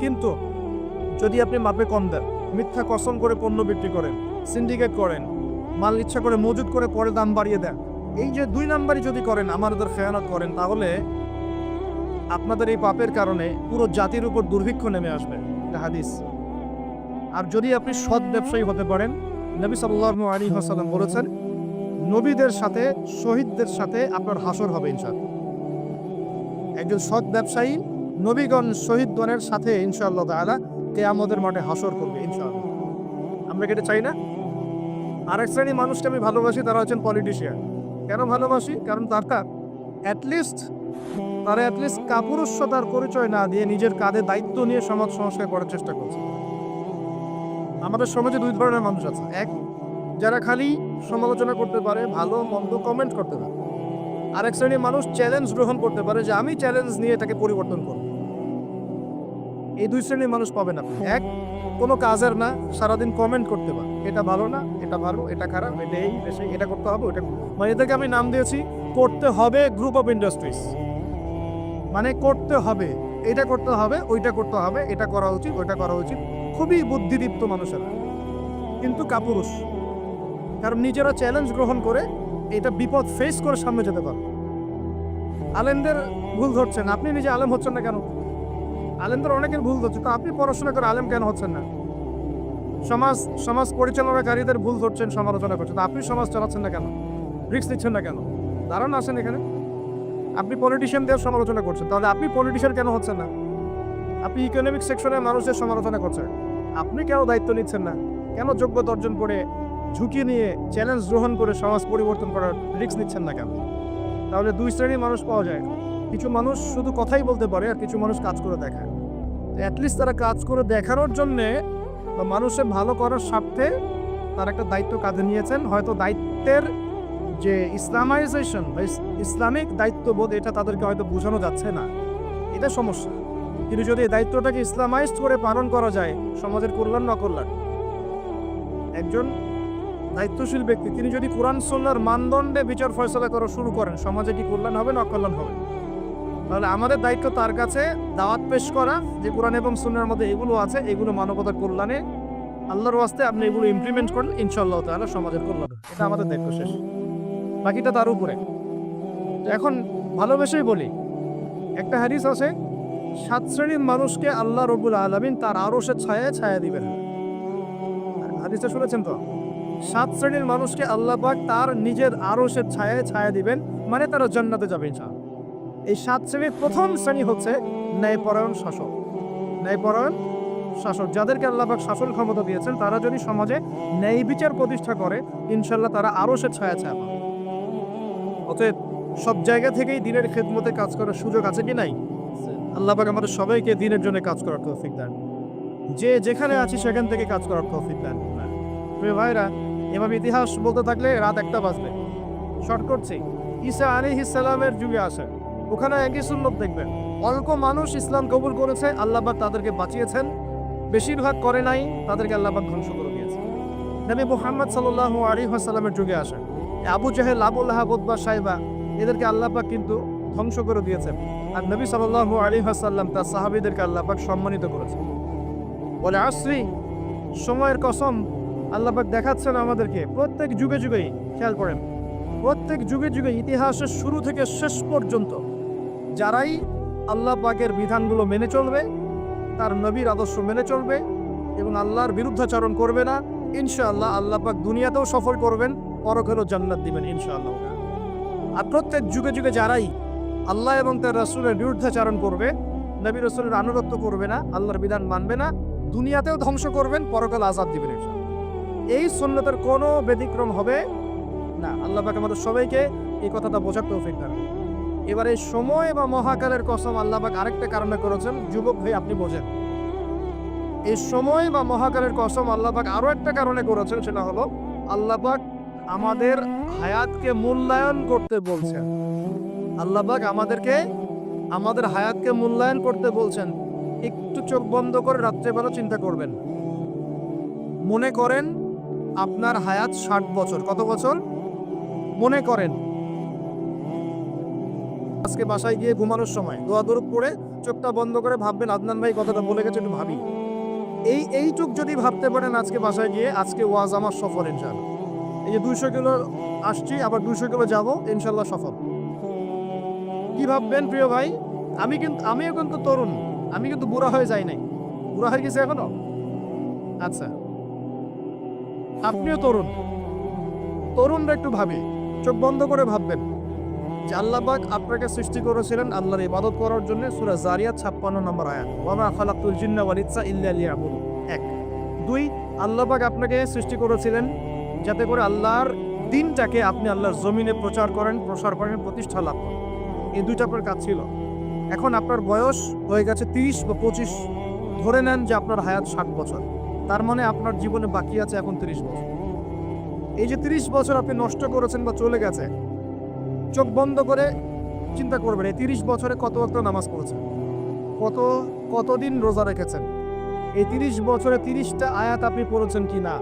কিন্তু যদি আপনি মাপে কম দেন, মিথ্যা কসম করে পণ্য বিক্রি করেন, সিন্ডিকেট করেন, মাল ইচ্ছা করে মজুদ করে পরে দাম বাড়িয়ে দেন, এই যে 2 নাম্বারই যদি করেন, আমাদের খেয়ানত করেন, তাহলে আপনাদের এই পাপের কারণে পুরো জাতির উপর দুর্ভিক্ষ নেমে আসবে। এটা হাদিস। আর যদি আপনি সৎ ব্যবসায়ী হতে পারেন, নবী সাল্লাল্লাহু আলাইহি ওয়াসাল্লাম বলেছেন, নবীদের সাথে, শহীদদের সাথে আপনার হাসর হবে ইনশাআল্লাহ। একজন সৎ ব্যবসায়ী নবীগণ শহীদগণের সাথে ইনশাআল্লাহ তাআলা কিয়ামতের মাঠে হাসর করবে ইনশাআল্লাহ। আমরা কি এটা চাই না? আরেক শ্রেণীর মানুষকে আমি ভালোবাসি, তারা হচ্ছেন পলিটিশিয়ান। কেন ভালোবাসি? কারণ তারা অ্যাটলিস্ট কাপুরুষতার পরিচয় না দিয়ে নিজের কাঁধে দায়িত্ব নিয়ে সমাজ সংস্কার করার চেষ্টা করছে। আমাদের সমাজে 2 ধরনের মানুষ আছে। এক, যারা খালি সমালোচনা করতে পারে, ভালো মন্দ কমেন্ট করতে পারে। আরেক শ্রেণীর মানুষ চ্যালেঞ্জ গ্রহণ করতে পারে, যে আমি চ্যালেঞ্জ নিয়ে এটাকে পরিবর্তন করব। এই 2 শ্রেণীর মানুষ পাবেন আপনি। এক, কোনো কাজের না, সারাদিন কমেন্ট করতে পারে, এটা ভালো না, এটা ভালো, এটা খারাপ, এটা এই, এটা করতে হবে, ওটা, মানে এটাকে আমি নাম দিয়েছি করতে হবে গ্রুপ অফ ইন্ডাস্ট্রিজ। মানে করতে হবে, এটা করতে হবে, ওইটা করতে হবে, এটা করা উচিত, ওইটা করা উচিত। খুবই বুদ্ধিদীপ্ত মানুষেরা, কিন্তু কাপুরুষ। কারণ নিজেরা চ্যালেঞ্জ গ্রহণ করে এটা বিপদ ফেস করে সামনে যেতে পারে। আলেমদের ভুল ধরছেন, আপনি নিজে আলেম হচ্ছেন না কেন? আলেমদের অনেকের ভুল ধরছে, তো আপনি পড়াশোনা করে আলেম কেন হচ্ছেন না? সমাজ পরিচালনাকারীদের ভুল ধরছেন, সমালোচনা করছেন, তো আপনি সমাজ চালাচ্ছেন না কেন? রিস্ক নিচ্ছেন না কেন? দাঁড়ান, আসেন এখানে। আপনি পলিটিশিয়ানদের সমালোচনা করছেন, তাহলে আপনি পলিটিশিয়ান কেন হচ্ছেন না? আপনি ইকোনমিক সেকশনের মানুষদের সমালোচনা করছেন, আপনি কেন দায়িত্ব নিচ্ছেন না? কেন যোগ্যতা অর্জন করে, ঝুঁকি নিয়ে, চ্যালেঞ্জ গ্রহণ করে সমাজ পরিবর্তন করার রিস্ক নিচ্ছেন না কেন? তাহলে 2 শ্রেণীর মানুষ পাওয়া যায়। কিছু মানুষ শুধু কথাই বলতে পারে, আর কিছু মানুষ কাজ করে দেখায়। অ্যাটলিস্ট তারা কাজ করে দেখানোর জন্যে বা মানুষের ভালো করার স্বার্থে তার একটা দায়িত্ব কাঁধে নিয়েছেন। হয়তো দায়িত্বের যে ইসলামাইজেশন বা ইসলামিক দায়িত্ববোধ এটা তাদেরকে হয়তো বোঝানো যাচ্ছে না, এটা সমস্যা। কিন্তু যদি এই দায়িত্বটাকে ইসলামাইজ করে পালন করা যায়, সমাজের কল্যাণ না কল্যাণ। একজন দায়িত্বশীল ব্যক্তি তিনি যদি কোরআন সুন্নাহর মানদণ্ডে বিচার ফয়সালা করা শুরু করেন, সমাজে কি কল্যাণ হবে না অকল্যাণ হবে? তাহলে আমাদের দায়িত্ব তার কাছে দাওয়াত পেশ করা যে কোরআন এবং সুন্নাহর মধ্যে এগুলো আছে, এগুলো মানবতার কল্যাণে, আল্লাহর ওয়াস্তে আপনি এগুলো ইমপ্লিমেন্ট করেন, ইনশাআল্লাহ তাআলা সমাজের কল্যাণ। এটা আমাদের দায়িত্ব শেষ, বাকিটা তার উপরে। এখন ভালোবেসেই বলি, একটা হাদিস আছে, 7 শ্রেণীর মানুষকে আল্লাহ রাব্বুল আলামিন তার আরশের ছায়ায় ছায়া দিবেন। হাদিসটা শুনেছেন তো? 7 শ্রেণীর মানুষকে আল্লাহ পাক তার নিজের আরশের ছায়ায় ছায়া দিবেন, মানে তারা জান্নাতে যাবে ইনশাআল্লাহ। এই 7 শ্রেণীর প্রথম শ্রেণী হচ্ছে ন্যায়পরায়ণ শাসক। ন্যায়পরায়ণ শাসক, যাদেরকে আল্লাহ পাক শাসন ক্ষমতা দিয়েছেন, তারা যদি সমাজে ন্যায় বিচার প্রতিষ্ঠা করে, ইনশাআল্লাহ তারা আরশের ছায়া ছায়া পাবে। অতএব সব জায়গা থেকেই দিনের খেদমতে কাজ করার সুযোগ আছে কি নাই? আল্লাহ পাক আমাদের সবাইকে দিনের জন্য কাজ করার তৌফিক দেন। যে যেখানে আছি সেখান থেকে কাজ করার তৌফিক দেন। প্রিয় ভাইরা, এভাবে ইতিহাস বলতে থাকলে রাত 1টা বাজবে। শর্ট করছি, ঈসা আলাইহিস সালামের যুগে আসে, ওখানে একই সুন্নত দেখবেন। অল্প মানুষ ইসলাম কবুল করেছে, আল্লাহ পাক তাদেরকে বাঁচিয়েছেন। বেশিরভাগ করে নাই, তাদেরকে আল্লাহ পাক ধ্বংস করে দিয়েছে। নবী মুহাম্মদ সাল্লাল্লাহু আলাইহি ওয়াসাল্লামের যুগে আসে, আবু জাহেল, আবু লাহাব, উতবা, সাইবা, এদেরকে আল্লাহ পাক কিন্তু ধ্বংস করে দিয়েছেন। আর নবী সাল্লাল্লাহু আলাইহি ওয়াসাল্লাম তার সাহাবীদেরকে আল্লাহ পাক সম্মানিত করেছেন। বলে আসরি, সময়ের কসম, আল্লাহ পাক দেখাচ্ছেন আমাদেরকে প্রত্যেক যুগে যুগেই, খেয়াল করেন, প্রত্যেক যুগে যুগে ইতিহাসের শুরু থেকে শেষ পর্যন্ত যারাই আল্লাহ পাকের বিধানগুলো মেনে চলবে, তার নবীর আদর্শ মেনে চলবে এবং আল্লাহর বিরুদ্ধাচরণ করবে না, ইনশাআল্লাহ আল্লাহ পাক দুনিয়াতেও সফল করবেন, পরকালেও জান্নাত দিবেন ইনশাআল্লাহ। আর প্রত্যেক যুগে যুগে যারাই আল্লাহ এবং তার রাসূলের বিরুদ্ধাচরণ করবে, নবী রাসূলের আনুগত্য করবে না, আল্লাহর বিধান মানবে না, দুনিয়াতেও ধ্বংস করবেন, পরকালে আযাব দিবেন ইনশাআল্লাহ। এই সুন্নতের কোনো ব্যতিক্রম হবে না। আল্লাহ পাক আমাদের সবাইকে এই কথাটা বোঝার তৌফিক দান। এবার এই সময় বা মহাকালের কসম আল্লাহ পাক আরেকটা কারণে করেছেন, যুবক ভাই আপনি বোঝেন। এই সময় বা মহাকালের কসম আল্লাহ পাক আরো একটা কারণে করেছেন, সেটা হলো আল্লাহ পাক আমাদের হায়াতকে মূল্যায়ন করতে বলছেন। আল্লাহ পাক আমাদের হায়াতকে মূল্যায়ন করতে বলছেন। একটু চোখ বন্ধ করে রাত্রেবেলা চিন্তা করবেন। মনে করেন আপনার হায়াত 60 বছর। কত বছর? মনে করেন আজকে বাসায় গিয়ে ঘুমানোর সময় দোয়া দরুদ পড়ে চোখটা বন্ধ করে ভাববেন, আদনান ভাই কথাটা বলে গেছে, একটু ভাবি। এইটুক যদি ভাবতে পারেন আজকে বাসায় গিয়ে, আজকে ওয়াজ আমার সফল ইনশাআল্লাহ। এই যে 200 কিলো আসছি, আবার 200 কিলো যাবো, ইনশাআল্লাহ সফল। কি ভাববেন প্রিয় ভাই? আমিও কিন্তু তরুণ, আমি কিন্তু বুড়া হয়ে যাই নাই। বুড়া হয়ে গেছে এখনো? আচ্ছা, আপনিও তরুণরা একটু ভাবি, চোখ বন্ধ করে ভাববেন যে আল্লাহ পাক আপনাকে সৃষ্টি করেছিলেন আল্লাহর ইবাদত করার জন্য। সূরা জারিয়াত 56 নম্বর আয়াত, ওয়া মা খালাকতুল জিন্না ওয়াল ইনসা ইল্লা লিয়াবুদুন। 1 2 আল্লাহ পাক আপনাকে সৃষ্টি করেছিলেন যাতে করে আল্লাহর দিনটাকে আপনি আল্লাহর জমিনে প্রচার করেন, প্রসার করেন, প্রতিষ্ঠা লাভ করেন। এই দুইটা আপনার কাজ ছিল। এখন আপনার বয়স হয়ে গেছে 30 বা 25, ধরে নেন যে আপনার হায়াত 60 বছর। তার মানে আপনার জীবনে বাকি আছে এখন 30 বছর। এই যে 30 বছর আপনি নষ্ট করেছেন বা চলে গেছে, চোখ বন্ধ করে চিন্তা করবেন এই 30 বছরে কত ওয়াক্ত নামাজ পড়েছেন, কতদিন রোজা রেখেছেন, এই 30 বছরে 30টা আয়াত আপনি পড়েছেন কিনা,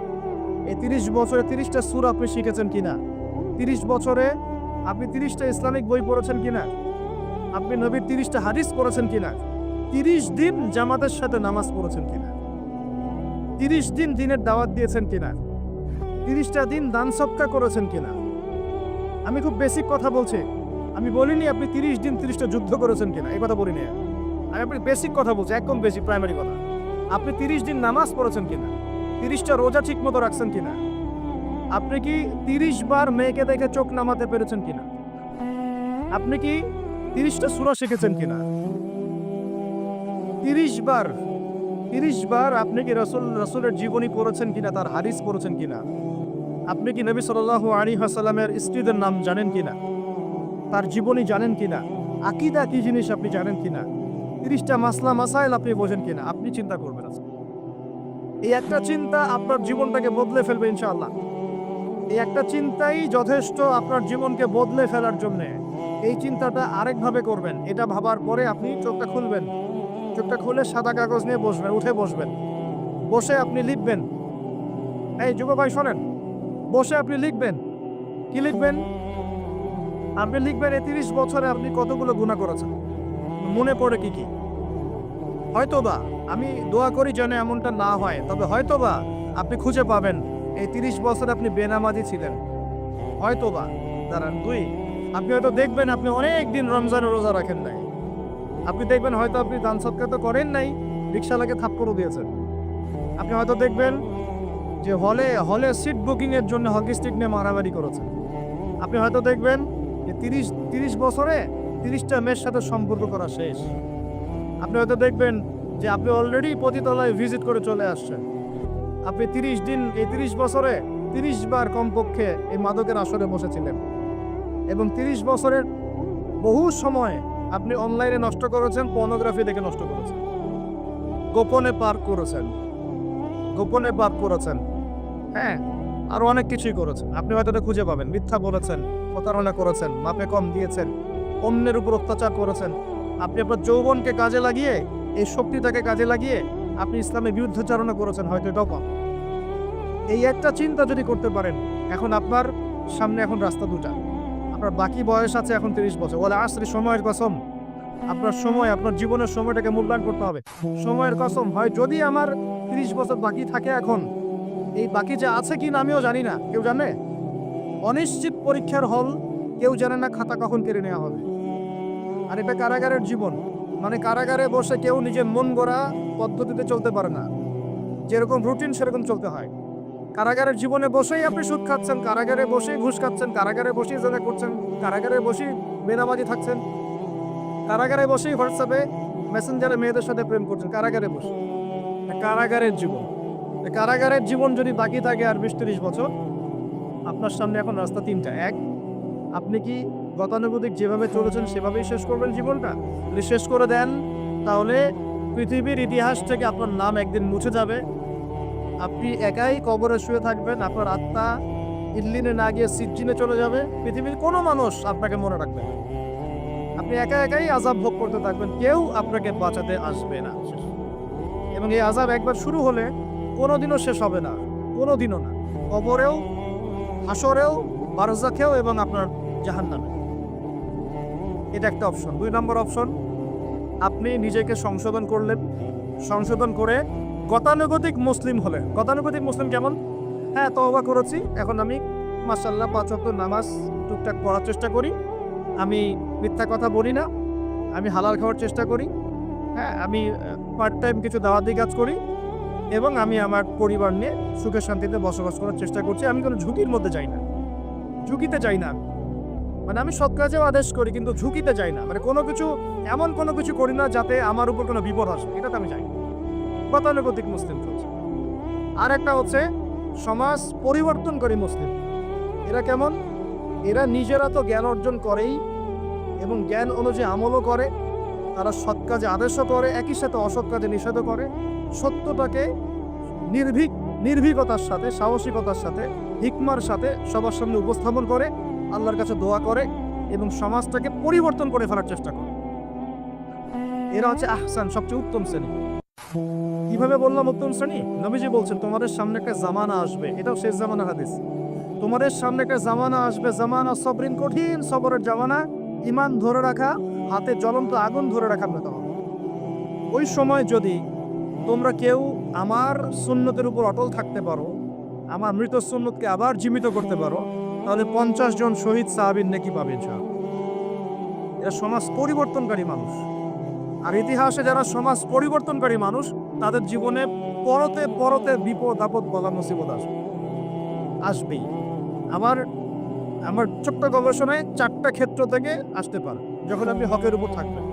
এই 30 বছরে 30টা সূরা আপনি শিখেছেন কিনা, 30 বছরে আপনি 30টা ইসলামিক বই পড়েছেন কিনা, আপনি নবীর 30টা হাদিস পড়েছেন কিনা, 30 দিন জামাতের সাথে নামাজ পড়েছেন কিনা, 30 দিন দিনের দাওয়াত দিয়েছেন কিনা, 30টা দিন দান সদকা করেছেন কিনা। আমি খুব বেসিক কথা বলছি, আমি বলিনি আপনি 30 দিন 30টা যুদ্ধ করেছেন কিনা, এই কথা বলিনি। আমি আপনি বেসিক কথা বলছি, একদম বেসিক প্রাইমারি কথা। আপনি 30 দিন নামাজ পড়েছেন কিনা, 30টা রোজা ঠিক মতো রাখছেন কিনা, আপনি কি 30 বার মেয়েকে দেখে চোখ নামাতে পেরেছেন কিনা, আপনি কি 30টা সূরা শিখেছেন কিনা, 30 বার আপনি কি রাসূলের জীবনী পড়েছেন কিনা, তার হাদিস পড়েছেন কিনা, আপনি কি নবী সাল্লাল্লাহু আলাইহি ওয়াসাল্লামের স্ত্রীদের নাম জানেন কিনা, তার জীবনী জানেন কিনা, আকীদা কি জিনিস আপনি জানেন কিনা, 30টা মাসলা মাসাইল আপনি বোঝেন কিনা। আপনি চিন্তা করবেন এই একটা চিন্তা আপনার জীবনটাকে বদলে ফেলবে ইনশাআল্লাহ। এই একটা চিন্তাই যথেষ্ট আপনার জীবনকে বদলে ফেলার জন্য। এই চিন্তাটা আরেকভাবে করবেন। এটা ভাবার পরে আপনি চোখটা খুলবেন। চোখটা খুলে সাদা কাগজ নিয়ে বসবেন, উঠে বসবেন। বসে আপনি লিখবেন। এই যুব ভাই শোনেন, বসে আপনি লিখবেন। কি লিখবেন? আপনি লিখবেন এই 30 বছরে আপনি কতগুলো গুনাহ করেছেন, মনে পড়ে কি কি। হয়তোবা আমি দোয়া করি যেন এমনটা না হয়, তবে হয়তোবা আপনি খুঁজে পাবেন এই 30 বছর আপনি বেনামাজি ছিলেন। হয়তোবা দাঁড়ান 2, আপনি হয়তো দেখবেন আপনি অনেক দিন রমজানের রোজা রাখেন নাই। আপনি দেখবেন হয়তো আপনি দান সদকা তো করেন নাই, রিকশাওয়ালাকে থাপ্পড়ও দিয়েছেন। আপনি হয়তো দেখবেন যে হলে সিট বুকিং এর জন্য হকি স্টিক নিয়ে মারামারি করেছেন। আপনি হয়তো দেখবেন যে 30 বছরে 30টা মেয়ের সাথে সম্পর্ক করা শেষ। আপনি হয়তো দেখবেন যে আপনি অলরেডি পতিতালয়ে ভিজিট করে চলে আসছেন। আপনি 30 দিন, এই 30 বছরে 30 বার কমপক্ষে এই মাদকের আসরে বসেছিলেন এবং 30 বছরের বহু সময় আপনি অনলাইনে নষ্ট করেছেন, পর্নোগ্রাফি দেখে নষ্ট করেছেন, গোপনে পার করেছেন। হ্যাঁ, আরো অনেক কিছুই করেছেন। আপনি হয়তো এটা খুঁজে পাবেন। মিথ্যা বলেছেন, প্রতারণা করেছেন, মাপে কম দিয়েছেন, অন্যের উপর অত্যাচার করেছেন। আপনি আপনার যৌবনকে কাজে লাগিয়ে, এই শক্তিটাকে কাজে লাগিয়ে আপনি ইসলামের বিরুদ্ধাচারণা করেছেন, হয়তো এটাও পান। এই একটা চিন্তা যদি করতে পারেন, এখন আপনার সামনে এখন রাস্তা দুটা। আপনার বাকি বয়স আছে এখন 30 বছর। বলে আসলে সময়ের কসম, আপনার সময়, আপনার জীবনের সময়টাকে মূল্যায়ন করতে হবে। সময়ের কসম, হয় যদি আমার 30 বছর বাকি থাকে এখন, এই বাকি যে আছে কি না আমিও জানি না। কেউ জানে? অনিশ্চিত পরীক্ষার হল, কেউ জানে না খাতা কখন কেড়ে নেওয়া হবে। আর এটা কারাগারের জীবন, মানে কারাগারে বসে কেউ নিজের মন গড়া পদ্ধতিতে চলতে পারে না। যেরকম রুটিন সেরকম চলতে হয়। কারাগারের জীবনে বসেই আপনি সুদ খাচ্ছেন, কারাগারে বসেই ঘুষ খাচ্ছেন, কারাগারে বসেই জেনা করছেন, কারাগারে বসেই বেনামাজি থাকছেন, কারাগারে বসেই হোয়াটসঅ্যাপে মেসেঞ্জারে মেয়েদের সাথে প্রেম করছেন, কারাগারে বসে। কারাগারের জীবন, কারাগারের জীবন যদি বাকি থাকে আর 20-30 বছর, আপনার সামনে এখন রাস্তা 3টা। 1, আপনি কি গতানুগতিক যেভাবে চলেছেন সেভাবেই শেষ করবেন জীবনটা? যদি শেষ করে দেন তাহলে পৃথিবীর ইতিহাস থেকে আপনার নাম একদিন মুছে যাবে। আপনি একাই কবরে শুয়ে থাকবেন, আপনার আত্মা ইল্লিনে না গিয়ে সিজ্জিনে চলে যাবে। পৃথিবীর কোনো মানুষ আপনাকে মনে রাখবে না। আপনি একাই আযাব ভোগ করতে থাকবেন, কেউ আপনাকে বাঁচাতে আসবে না। এবং এই আযাব একবার শুরু হলে কোনোদিনও শেষ হবে না, কোনোদিনও না। কবরেও, হাসরেও, বারজাখেও এবং আপনার জাহান্নামে। এটা একটা অপশন। 2 নম্বর অপশন, আপনি নিজেকে সংশোধন করলেন, সংশোধন করে গতানুগতিক মুসলিম হলেন। গতানুগতিক মুসলিম কেমন? হ্যাঁ, তওবা করেছি, এখন আমি মাশাআল্লাহ 5 ওয়াক্ত নামাজ টুকটাক পড়ার চেষ্টা করি, আমি মিথ্যা কথা বলি না, আমি হালাল খাওয়ার চেষ্টা করি, হ্যাঁ, আমি পার্ট টাইম কিছু দাওয়াতি কাজ করি এবং আমি আমার পরিবার নিয়ে সুখে শান্তিতে বসবাস করার চেষ্টা করছি। আমি কোনো ঝুঁকির মধ্যে যাই না, ঝুঁকিতে যাই না। মানে আমি সৎ কাজেও আদেশ করি কিন্তু ঝুঁকিতে যাই না। মানে এমন কোনো কিছু করি না যাতে আমার উপর কোনো বিপদ আসে, এটাতে আমি যাই না। গতানুগতিক মুসলিম চলছে। আর একটা হচ্ছে সমাজ পরিবর্তনকারী মুসলিম। এরা কেমন? এরা নিজেরা তো জ্ঞান অর্জন করেই এবং জ্ঞান অনুযায়ী আমলও করে, তারা সৎ কাজে আদেশও করে, একই সাথে অসৎ কাজে নিষেধও করে। সত্যটাকে নির্ভীকতার সাথে, সাহসিকতার সাথে, হিকমার সাথে সবার সামনে উপস্থাপন করে, আল্লাহর কাছে দোয়া করে এবং সমাজটাকে পরিবর্তন করে ফেলার চেষ্টা করে। এরা হচ্ছে আহসান, সবচেয়ে উত্তম শ্রেণী। কিভাবে বললাম উত্তম শ্রেণী? নবীজি বলছেন তোমাদের সামনে একটা জামানা আসবে, এটাও শেষ জামানার হাদিস। তোমাদের সামনে একটা জামানা আসবে, জামানা সবরিন, কঠিন সবরের জামানা। ঈমান ধরে রাখা, হাতে জ্বলন্ত আগুন ধরে রাখার মতো হবে। ওই সময় যদি তোমরা কেউ আমার সুন্নতের উপর অটল থাকতে পারো, আমার মৃত সুন্নতকে আবার জীবিত করতে পারো, তাহলে 50 জন শহীদ সাহাবীর নেকি পাবে ইনশাআল্লাহ। এরা সমাজ পরিবর্তনকারী মানুষ। আর ইতিহাসে যারা সমাজ পরিবর্তনকারী মানুষ, তাদের জীবনে পরতে পরতে বিপদ আপদ বলা মুসিবত আসবেই। আমার ছোট্ট গবেষণায় 4টা ক্ষেত্র থেকে আসতে পারে যখন আপনি হকের উপর থাকবেন।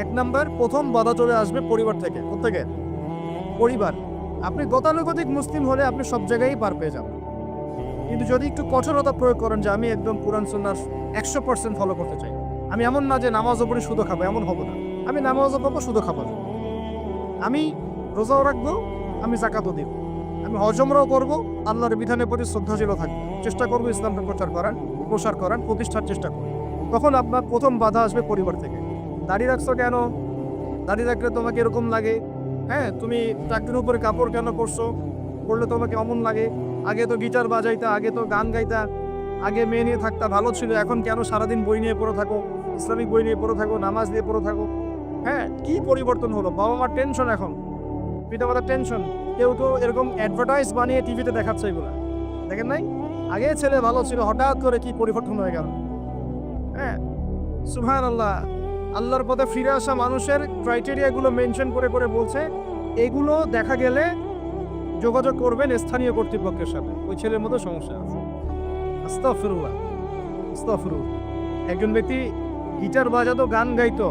1 নাম্বার, প্রথম বাধা চলে আসবে পরিবার থেকে। কোত্থেকে? পরিবার। আপনি গতানুগতিক মুসলিম হলে আপনি সব জায়গায় পার পেয়ে যাবেন, কিন্তু যদি একটু কঠোরতা প্রয়োগ করেন যে আমি একদম কোরআন সুন্নাহ 100% ফলো করতে চাই, আমি এমন না যে নামাজও পড়ি শুধু খাবো, এমন হবো না। আমি নামাজও পড়বো, শুধু খাবো, আমি রোজাও রাখবো, আমি যাকাতও দিব, আমি হজমরাও করবো, আল্লাহর বিধানের প্রতি শ্রদ্ধাশীল থাকবো, চেষ্টা করবো ইসলামকে প্রসার করার প্রতিষ্ঠার চেষ্টা করবো। তখন আপনার প্রথম বাধা আসবে পরিবার থেকে। দাড়ি রাখছো কেন? দাড়ি রাখলে তোমাকে এরকম লাগে। হ্যাঁ, তুমি চাকরির উপরে কাপড় কেন পরছো? পরলে তোমাকে অমন লাগে। আগে তো গিটার বাজাইতা, আগে তো গান গাইতা, আগে মেয়ে নিয়ে থাকতা, ভালো ছিল। এখন কেন সারাদিন বই নিয়ে পড়ে থাকো, ইসলামিক বই নিয়ে পড়ে থাকো, নামাজ নিয়ে পড়ে থাকো? হ্যাঁ, কি পরিবর্তন হলো? বাবা মার টেনশন, এখন পিতামাতার টেনশন। কেউ তো এরকম অ্যাডভার্টাইজ বানিয়ে টিভিতে দেখাচ্ছে, এগুলো দেখেন নাই? আগে ছেলে ভালো ছিল, হঠাৎ করে কি পরিবর্তন হয়ে গেল। হ্যাঁ, সুবহানাল্লাহ। আল্লাহর পথে ফিরে আসা মানুষের ক্রাইটেরিয়াগুলো মেনশন করে করে বলছে, এগুলো দেখা গেলে যোগাযোগ করবেন স্থানীয় কর্তৃপক্ষের সাথে, ওই ছেলের মতো সমস্যা আছে। আস্তাগফিরুল্লাহ, আস্তাগফিরুল্লাহ। একজন ব্যক্তি গিটার বাজাতো, গান গাইতো,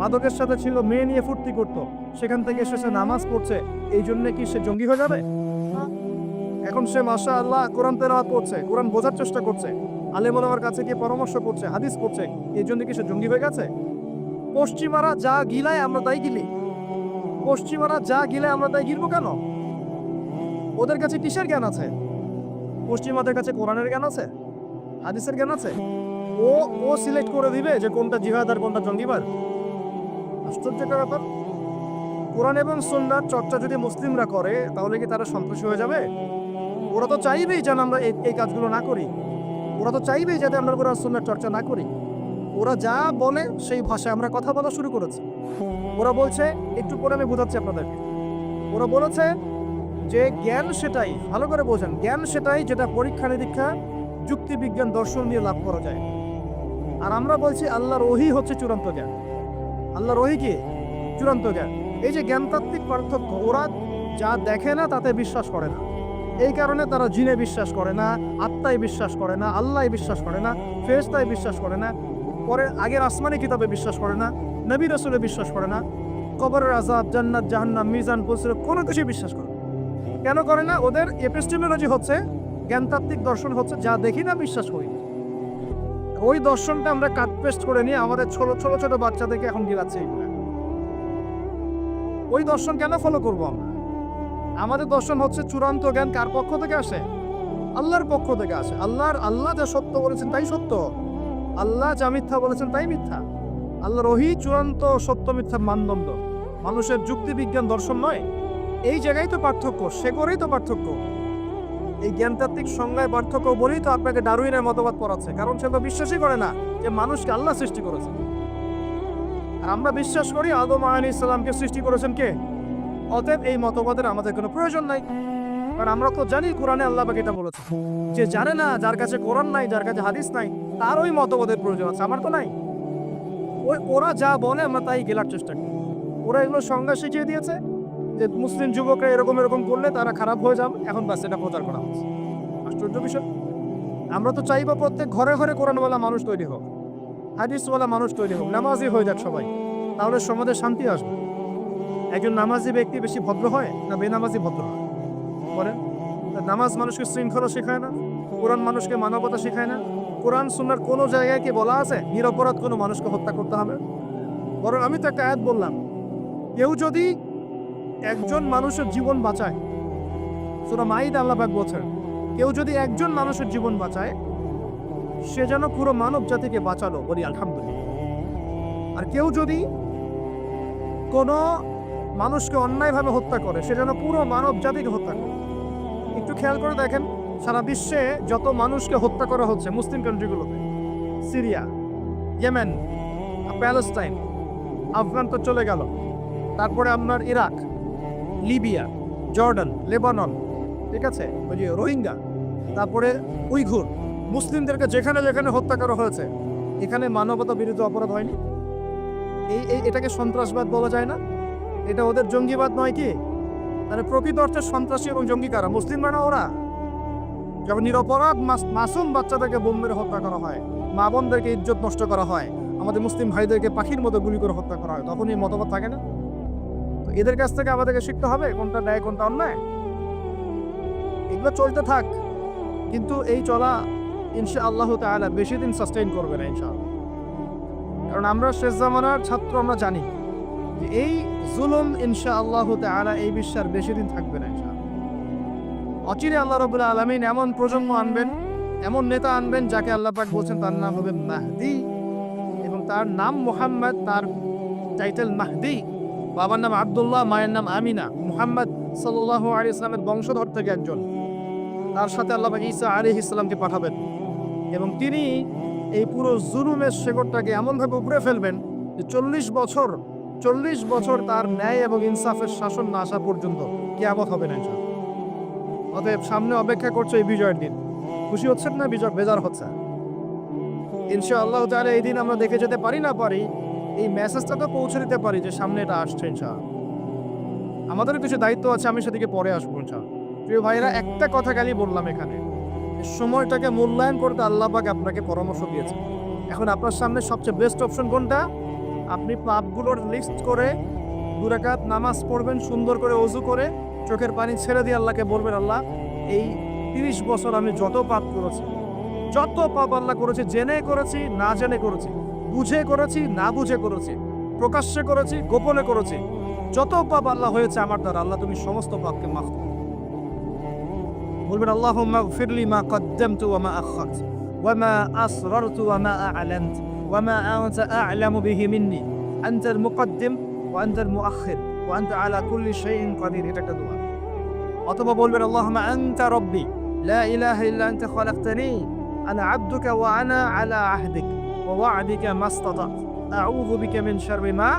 মাদকের সাথে ছিল, মেয়ে নিয়ে ফুর্তি করতো, সেখান থেকে এসে নামাজ পড়ছে, এই জন্য কি সে জঙ্গি হয়ে যাবে? এখন সে মাশাআল্লাহ কোরআন তেলাওয়াত করছে, কোরআন বোঝার চেষ্টা করছে, আলেম ওলামার কাছে গিয়ে পরামর্শ করছে, হাদিস পড়ছে, এই জন্য কি সে জঙ্গি হয়ে গেছে? পশ্চিমারা যা গিলায় আমরা তাই গিলি। পশ্চিমারা যা গিলায় আমরা তাই গিলবো কেন? ওদের কাছে কিসের জ্ঞান আছে? পশ্চিমাদের কাছে কোরআনের জ্ঞান আছে, হাদিসের জ্ঞান আছে। ও সিলেক্ট করে দিবে যে কোনটা জিহাদ আর কোনটা জঙ্গিবাদ। আশ্চর্যকর ব্যাপার। কোরআন এবং সুন্নাহর চর্চা যদি মুসলিমরা করে, তাহলে কি তারা সন্ত্রাসী হয়ে যাবে? ওরা তো চাইবেই যেন আমরা এই কাজগুলো না করি। ওরা তো চাইবেই যাতে আমরা কোরআন সুন্নাহর চর্চা না করি। ওরা যা বলে সেই ভাষায় আমরা কথা বলা শুরু করেছি। ওরা বলছে, একটু পরে আমি বোঝাচ্ছি আপনাদেরকে, ওরা বলেছে যে জ্ঞান সেটাই, ভালো করে বোঝেন, জ্ঞান সেটাই যেটা পরীক্ষা নিরীক্ষা, যুক্তি, বিজ্ঞান, দর্শন দিয়ে লাভ করা যায়। আর আমরা বলছি আল্লাহর ওহী হচ্ছে চূড়ান্ত জ্ঞান। আল্লাহর ওহী কি? চূড়ান্ত জ্ঞান। এই যে জ্ঞানতাত্ত্বিক পার্থক্য, ওরা যা দেখে না তাতে বিশ্বাস করে না, এই কারণে তারা জিনে বিশ্বাস করে না, আত্মায় বিশ্বাস করে না, আল্লাহয় বিশ্বাস করে না, ফেরেশতায় বিশ্বাস করে না, পরে আগের আসমানি কিতাবে বিশ্বাস করে না, নবী রাসূলে বিশ্বাস করে না, কবরের আযাব, জান্নাত, জাহান্নাম, মিজান, পুরস্কার কোনো কিছুই বিশ্বাস করে না। কেন করে না? ওদের এপিস্টেমোলজি হচ্ছে, জ্ঞানতাত্ত্বিক দর্শন হচ্ছে যা দেখি না বিশ্বাস করি। ওই দর্শনটা আমরা কাট পেস্ট করে নিয়ে আমাদের ছোট ছোট বাচ্চাদেরকে এখন গিলাচ্ছে এইগুলো। ওই দর্শন কেন ফলো করবো আমরা? আমাদের দর্শন হচ্ছে চূড়ান্ত জ্ঞান কার পক্ষ থেকে আসে? আল্লাহর পক্ষ থেকে আসে। আল্লাহ যা সত্য বলেছেন তাই সত্য, আল্লাহ যা মিথ্যা বলেছেন তাই মিথ্যা। আল্লাহর ওহী চূড়ান্ত সত্য মিথ্যার মানদণ্ড, মানুষের যুক্তি, বিজ্ঞান, দর্শন নয়। এই জায়গায় তো পার্থক্য, সে করেই তো পার্থক্য। এই জ্ঞানতাত্ত্বিক সংজ্ঞায় পার্থক্য বলেই তো আপনাকে ডারউইনের মতবাদ পড়াচ্ছে, কারণ সে তো বিশ্বাসই করে না যে মানুষকে আল্লাহ সৃষ্টি করেছে। আর আমরা বিশ্বাস করি আদম আলাইহিস সালামকে সৃষ্টি করেছেন কে? অতএব এই মতবাদের আমাদের কোনো প্রয়োজন নাই, কারণ আমরা তো জানি কোরআনে আল্লাহ পাক এটা বলেছে। যে জানে না, যার কাছে কোরআন নাই, যার কাছে হাদিস নাই, তার ওই মতবাদের প্রয়োজন আছে, আমার তো নাই। ওরা যা বলে আমরা তাই গেলার চেষ্টা করি। ওরা এগুলো সংজ্ঞা শিখিয়ে দিয়েছে যে মুসলিম যুবকরা এরকম করলে তারা খারাপ হয়ে যাবে, এখন বাস এটা প্রচার করা হচ্ছে। আশ্চর্য বিষয়। আমরা তো চাইবো প্রত্যেক ঘরে ঘরে কোরআনওয়ালা মানুষ তৈরি হোক, হাদিসওয়ালা মানুষ তৈরি হোক, নামাজি হয়ে যাক সবাই, তাহলে সমাজে শান্তি আসবে। একজন নামাজি ব্যক্তি বেশি ভদ্র হয় না বেনামাজি ভদ্র হয়? বলেন। নামাজ মানুষকে শৃঙ্খলা শেখায় না, কোরআন মানুষকে মানবতা শেখায় না। কোরআন সুন্নাহর কোনো জায়গায় কি বলা আছে নিরপরাধ কোনো মানুষকে হত্যা করতে হবে? বরং আমি তো একটা আয়াত বললাম, কেউ যদি একজন মানুষের জীবন বাঁচায়, সূরা মাইদা আল্লাহ পাক বলছেন, কেউ যদি একজন মানুষের জীবন বাঁচায়, সে যেন পুরো মানব জাতিকে বাঁচালো, বলি আলহামদুলিল্লাহ। আর কেউ যদি কোনো মানুষকে অন্যায়ভাবে হত্যা করে, সে যেন পুরো মানব জাতিকে হত্যা করে। একটু খেয়াল করে দেখেন, সারা বিশ্বে যত মানুষকে হত্যা করা হচ্ছে মুসলিম কান্ট্রিগুলোতে, সিরিয়া, ইয়েমেন, প্যালেস্টাইন, আফগান তো চলে গেল, তারপরে আপনার ইরাক, লিবিয়া, জর্ডান, লেবানন, ঠিক আছে, ওই যে রোহিঙ্গা, তারপরে উইঘুর, মুসলিমদেরকে যেখানে যেখানে হত্যা করা হয়েছে, এখানে মানবতা বিরোধী অপরাধ হয়নি? এটাকে সন্ত্রাসবাদ বলা যায় না? এটা ওদের জঙ্গিবাদ নয় কি? তাহলে প্রকৃত অর্থে সন্ত্রাসী এবং জঙ্গি কারা? মুসলিমরা না ওরা? যখন নিরপরাধ মাসুম বাচ্চাদেরকে বোম মেরে হত্যা করা হয়, মা বোনদেরকে ইজ্জত নষ্ট করা হয়, আমাদের মুসলিম ভাইদেরকে পাখির মতো গুলি করে হত্যা করা হয়, তখন এই মতবাদ থাকে না? তো এদের কাছ থেকে আমাদেরকে শিখতে হবে কোনটা ন্যায় কোনটা অন্যায়। এগুলো চলতে থাক, কিন্তু এই চলা ইনশাআল্লাহ তাআলা বেশি দিন সাস্টেইন করবে না ইনশাআল্লাহ। কারণ আমরা শেষ জামানার ছাত্র, আমরা জানি যে এই জুলুম ইনশাআল্লাহ তাআলা এই বিশ্বের বেশি দিন থাকবে না ইনশাআল্লাহ। অচিরে আল্লাহ রাব্বুল আলামিন এমন প্রজন্ম আনবেন, এমন নেতা আনবেন যাকে আল্লাহ পাক বলছেন তার নাম হবে মাহদি, এবং তার নাম মুহাম্মদ, তার টাইটেল মাহদি। বাবার নাম আব্দুল্লাহ, মায়ের নাম আমিনা। মুহাম্মদ সাল্লাল্লাহু আলাইহি ইসলামের বংশধর থেকে একজন। তার সাথে আল্লাহ পাক ঈসা আলাইহিস সালামকে পাঠাবেন, এবং তিনি এই পুরো জুলুমের শেকড়টাকে এমনভাবে উপড়ে ফেলবেন যে 40 বছর তার ন্যায় এবং ইনসাফের শাসন না আসা পর্যন্ত কিয়ামত হবে না ইনশাআল্লাহ। অতএব সামনে অপেক্ষা করছে এই বিজয়ের দিন। খুশি হচ্ছেন না বিজয় বেজার হচ্ছে? ইনশাআল্লাহ তাআলা এই দিন আমরা দেখে যেতে পারি না পারি, এই মেসেজটা তো পৌঁছে দিতে পারি যে সামনে এটা আসছে ইনশাআল্লাহ। আমাদেরও কিছু দায়িত্ব আছে, আমি সেদিকে পরে আসবো ইনশাআল্লাহ। প্রিয় ভাইরা, একটা কথা খালি বললাম এখানে, সময়টাকে মূল্যায়ন করতে আল্লাহ পাক আপনাকে পরামর্শ দিয়েছে। এখন আপনার সামনে সবচেয়ে বেস্ট অপশন কোনটা? আপনি পাপগুলোর লিস্ট করে 2 রাকাত নামাজ পড়বেন, সুন্দর করে ওযু করে চোখের পানি ছেড়ে দিয়ে আল্লাহকে বলবেন, আল্লাহ এই 30 বছর আমি যত পাপ করেছি, যত পাপ আল্লাহ করেছি, জেনে করেছি না জেনে করেছি, বুঝে করেছি না বুঝে করেছি, প্রকাশ্যে করেছি গোপনে করেছি, যত পাপ আল্লাহ হয়েছে আমার দ্বারা, আল্লাহ তুমি সমস্ত পাপকে মাফ করো। বলবেন আল্লাহুম্মা গফিরলি মা কদ্দামতু ওয়া মা আখখারতু ওয়া মা আসরারতু ওয়া মা আ'লানতু ওয়া মা আনতা আ'লামু বিহি মিন্নি আনতাল মুকদ্দিম ওয়া আনতাল মুআখির ওয়া আনতা আলা কুল্লি শাইইন কাদির। এটা একটা দোয়া। অথবা বলবেন আল্লাহুম্মা আনতা রাব্বি লা ইলাহা ইল্লা আনতা খালাকতানি আনা আবদুকা ওয়া আনা আলা আহদিক ওয়া ওয়া'দিকা মাস্তাতা'তু আউযু বিকা মিন শাররি মা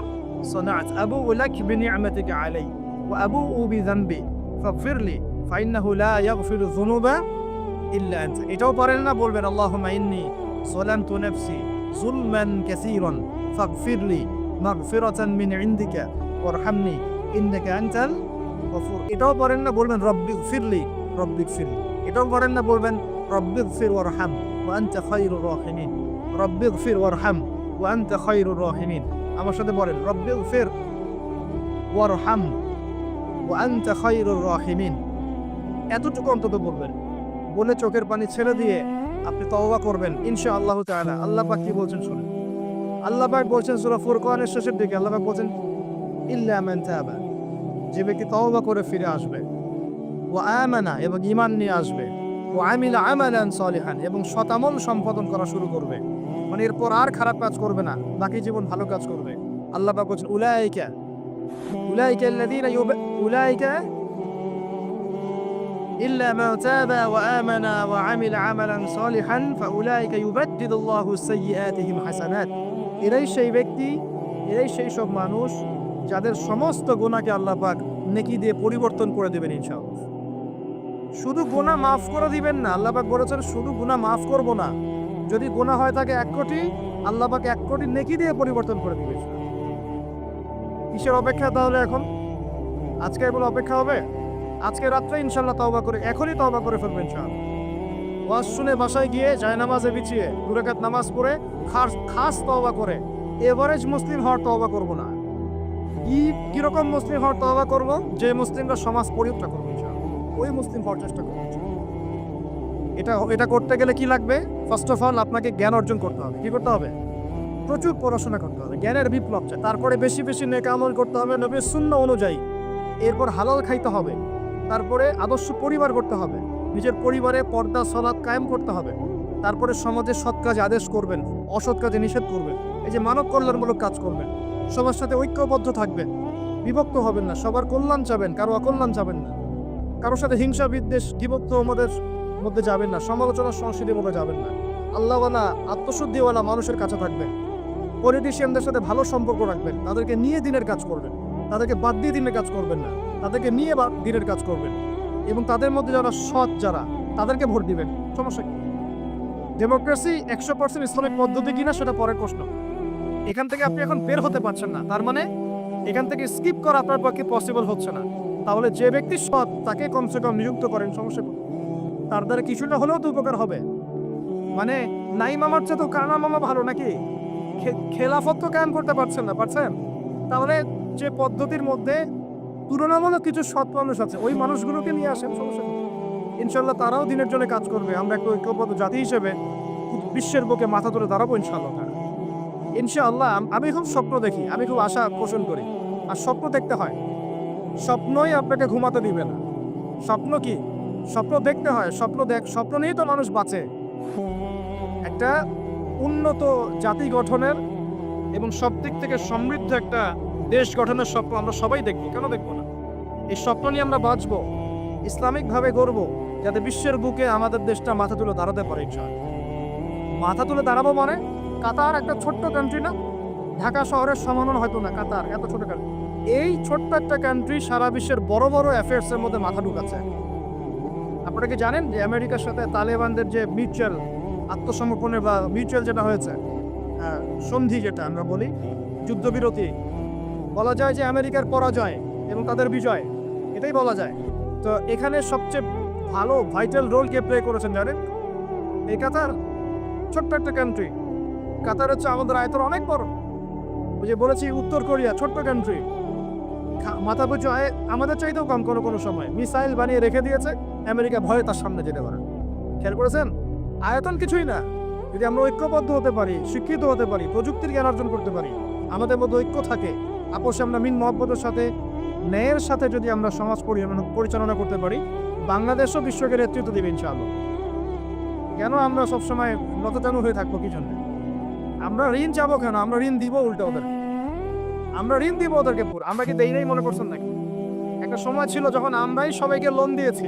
সানা'তু আবু'ু লাক বিনি'মাতিকা আলাইয়া ওয়া আবু'ু বিযানবি ফাগফিরলি ফাইন্নাহু লা ইয়াগফিরু যুনুবা ইল্লা আনতা। এটাও পারেন না, বলবেন আল্লাহুম্মা ইন্নী যালামতু নাফসি যুলমান কাসীরান ফাগফিরলি মাগফিরাতান মিন ইনদিকা ওয়ারহামনি ইন্নাকা আনতাল গফুর। এটাও পারেন না, বলবেন রব্বিগফিরলি রব্বিগফিরলি। এটাও পারেন না, বলবেন রব্বিগফির ওয়ারহাম ওয়া আনতা খায়রুর রাহিমিন। রব্বিগফির ওয়ারহাম ওয়া আনতা খায়রুর রাহিমিন। আমার সাথে বলেন রব্বিগফির ওয়ারহাম ওয়া আনতা খায়রুর রাহিমিন। এতটুকু অন্তত বলবেন, বলে চোখের পানি ছেড়ে দিয়ে আপনি তওবা করবেন ইনশাআল্লাহ তাআলা। আল্লাহ পাক কি বলছেন শুনুন। আল্লাহ পাক বলছেন সূরা ফুরকানের শেষের দিকে, আল্লাহ পাক বলছেন ইল্লা মান তাবা, যে ব্যক্তি তওবা করে ফিরে আসবে, ওয়া আমানা, এবং ঈমান নিয়ে আসবে, ওয়া আমিলা আমালান সালিহান, এবং সৎ আমল সম্পাদন করা শুরু করবে, মানে এরপর আর খারাপ কাজ করবে না, বাকি জীবন ভালো কাজ করবে। আল্লাহ পাক বলছেন উলাইকা আল্লাযীনা উলাইকা إلا من تاب وآمن وعمل عملا صالحا فأولئك يبدل الله سيئاتهم حسنات। এরাই সেই ব্যক্তি, এরাই সেই সব মানুষ যাদের সমস্ত গুনাহকে আল্লাহ পাক নেকি দিয়ে পরিবর্তন করে দেবেন ইনশাআল্লাহ। শুধু গুনাহ মাফ করে দিবেন না, আল্লাহ পাক বলেছেন শুধু গুনাহ মাফ করব না, যদি গুনাহ হয় থাকে 1 কোটি, আল্লাহ পাক 1 কোটি নেকি দিয়ে পরিবর্তন করে দিবেন। কিসের অপেক্ষা তাহলে এখন? আজকে এগুলো অপেক্ষা হবে? আজকে রাত্রে ইনশাআল্লাহ তওবা করে, এখনই তওবা করে ফেলবেন ইনশাআল্লাহ। ওয়াজ শুনে বাসায় গিয়ে জায়নামাজে বিছিয়ে 2 রাকাত নামাজ পড়ে খাস তওবা করে, এভারেজ মুসলিম হওয়ার তওবা করব না। কিরকম মুসলিম হওয়ার তওবা করব? যে মুসলিমরা সমাজ পরিত্যাগ করবে ইনশাআল্লাহ, ওই মুসলিম হওয়ার চেষ্টা করব। এটা করতে গেলে কি লাগবে? ফার্স্ট অফ অল আপনাকে জ্ঞান অর্জন করতে হবে। কি করতে হবে? প্রচুর পড়াশোনা করতে হবে, জ্ঞানের বিপ্লব চাই। তারপরে বেশি বেশি নেক আমল করতে হবে নবীর সুন্নাহ অনুযায়ী। এরপর হালাল খাইতে হবে, তারপরে আদর্শ পরিবার করতে হবে, নিজের পরিবারে পর্দা সালাত কায়েম করতে হবে, তারপরে সমাজে সৎ কাজে আদেশ করবেন, অসৎ কাজে নিষেধ করবেন, এই যে মানব কল্যাণমূলক কাজ করবেন, সবার সাথে ঐক্যবদ্ধ থাকবেন, বিভক্ত হবেন না, সবার কল্যাণ চাবেন, কারো অকল্যাণ চাবেন না, কারোর সাথে হিংসা বিদ্বেষ বিভক্ত আমাদের মধ্যে যাবেন না, সমালোচনা সংস্কৃতির মধ্যে যাবেন না, আল্লাহওয়ালা আত্মশুদ্ধিওয়ালা মানুষের কাছে থাকবেন, পলিটিশিয়ানদের সাথে ভালো সম্পর্ক রাখবেন, তাদেরকে নিয়ে দিনের কাজ করবেন, তাদেরকে বাদ দিয়ে দিনের কাজ করবেন না, তাদেরকে নিয়ে দিনের কাজ করবেন, এবং তাদের মধ্যে যারা সৎ যারা তাদেরকে ভোট দিবেন। সমস্যা কি? ডেমোক্রেসি 100% ইসলামিক পদ্ধতি কিনা সেটা পরের প্রশ্ন। এখান থেকে আপনি এখন বের হতে পারছেন না, তার মানে এখান থেকে স্কিপ করা আপনার পক্ষে পসিবল হচ্ছে না। তাহলে যে ব্যক্তি সৎ তাকে কমসে কম নিযুক্ত করেন, সমস্যা কি? তার দ্বারা কিছুটা হলেও তো উপকার হবে। মানে নাই মামার চেয়ে তো কানা মামা ভালো নাকি? খেলাফত তো কায়েম করতে পারছেন না, পারছেন? তাহলে যে পদ্ধতির মধ্যে তুলনামূলক কিছু সৎ মানুষ আছে, ওই মানুষগুলোকে নিয়ে আসেন, সমস্যা নেই। ইনশাল্লাহ তারাও দিনের জন্য কাজ করবে। আমরা একটা ঐক্যবদ্ধ জাতি হিসেবে বিশ্বের বুকে মাথা তুলে দাঁড়াবো ইনশাআল্লাহ। ইনশাআল্লাহ আমি খুব স্বপ্ন দেখি, আমি খুব আশা পোষণ করি। আর স্বপ্ন দেখতে হয়, স্বপ্নই আপনাকে ঘুমাতে দিবে না। স্বপ্ন কি? স্বপ্ন দেখতে হয়, স্বপ্ন নিয়েই তো মানুষ বাঁচে। একটা উন্নত জাতি গঠনের এবং সব দিক থেকে সমৃদ্ধ একটা দেশ গঠনের স্বপ্ন আমরা সবাই দেখবো, কেন দেখবো না? এই স্বপ্ন নিয়ে আমরা বাঁচবো, ইসলামিকভাবে গড়বো, যাতে বিশ্বের বুকে আমাদের দেশটা মাথা তুলে দাঁড়াতে পারে। মাথা তুলে দাঁড়াবো মানে কাতার একটা ছোট্ট কান্ট্রি না, ঢাকা শহরের সমানও হয়তো না। কাতার এত ছোট কান্ট্রি, এই ছোট্ট একটা কান্ট্রি সারা বিশ্বের বড় বড় অ্যাফেয়ার্সের মধ্যে মাথা ঢুকাচ্ছে। আপনারা কি জানেন যে আমেরিকার সাথে তালেবানদের যে মিউচুয়াল আত্মসমর্পণের বা মিউচুয়াল যেটা হয়েছে, সন্ধি যেটা আমরা বলি, যুদ্ধবিরতি, বলা যায় যে আমেরিকার পরাজয় এবং তাদের বিজয়, এটাই বলা যায়। তো এখানে সবচেয়ে ভালো ভাইটাল রোল কে প্লে করেছেন জানেন? এই কাতার, ছোট্ট একটা কান্ট্রি। কাতার হচ্ছে আমাদের আয়তন অনেক বড়। ওই যে বলেছি উত্তর কোরিয়া ছোট্ট কান্ট্রি, মাথা পিছু আয় আমাদের চাইতেও কম কোনো সময় মিসাইল বানিয়ে রেখে দিয়েছে, আমেরিকা ভয়ে তার সামনে যেতে পারে। খেয়াল করেছেন? আয়তন কিছুই না, যদি আমরা ঐক্যবদ্ধ হতে পারি, শিক্ষিত হতে পারি, প্রযুক্তির জ্ঞান অর্জন করতে পারি, আমাদের মধ্যে ঐক্য থাকে, আপোষে আমরা মিন মহব্বতের সাথে, ন্যায়ের সাথে যদি আমরা সমাজ পরিচালনা করতে পারি, বাংলাদেশও বিশ্বকে নেতৃত্ব দেবে ইনশাআল্লাহ। কেন আমরা সবসময় নতজানু হয়ে থাকবো? কি জন্য আমরা ঋণ চাবো? কেন আমরা ঋণ দিব? উল্টে ওদেরকে আমরা ঋণ দিব ওদেরকে পুরো। আমরা কি দেই নাই মনে করছেন নাকি? একটা সময় ছিল যখন আমরাই সবাইকে লোন দিয়েছি,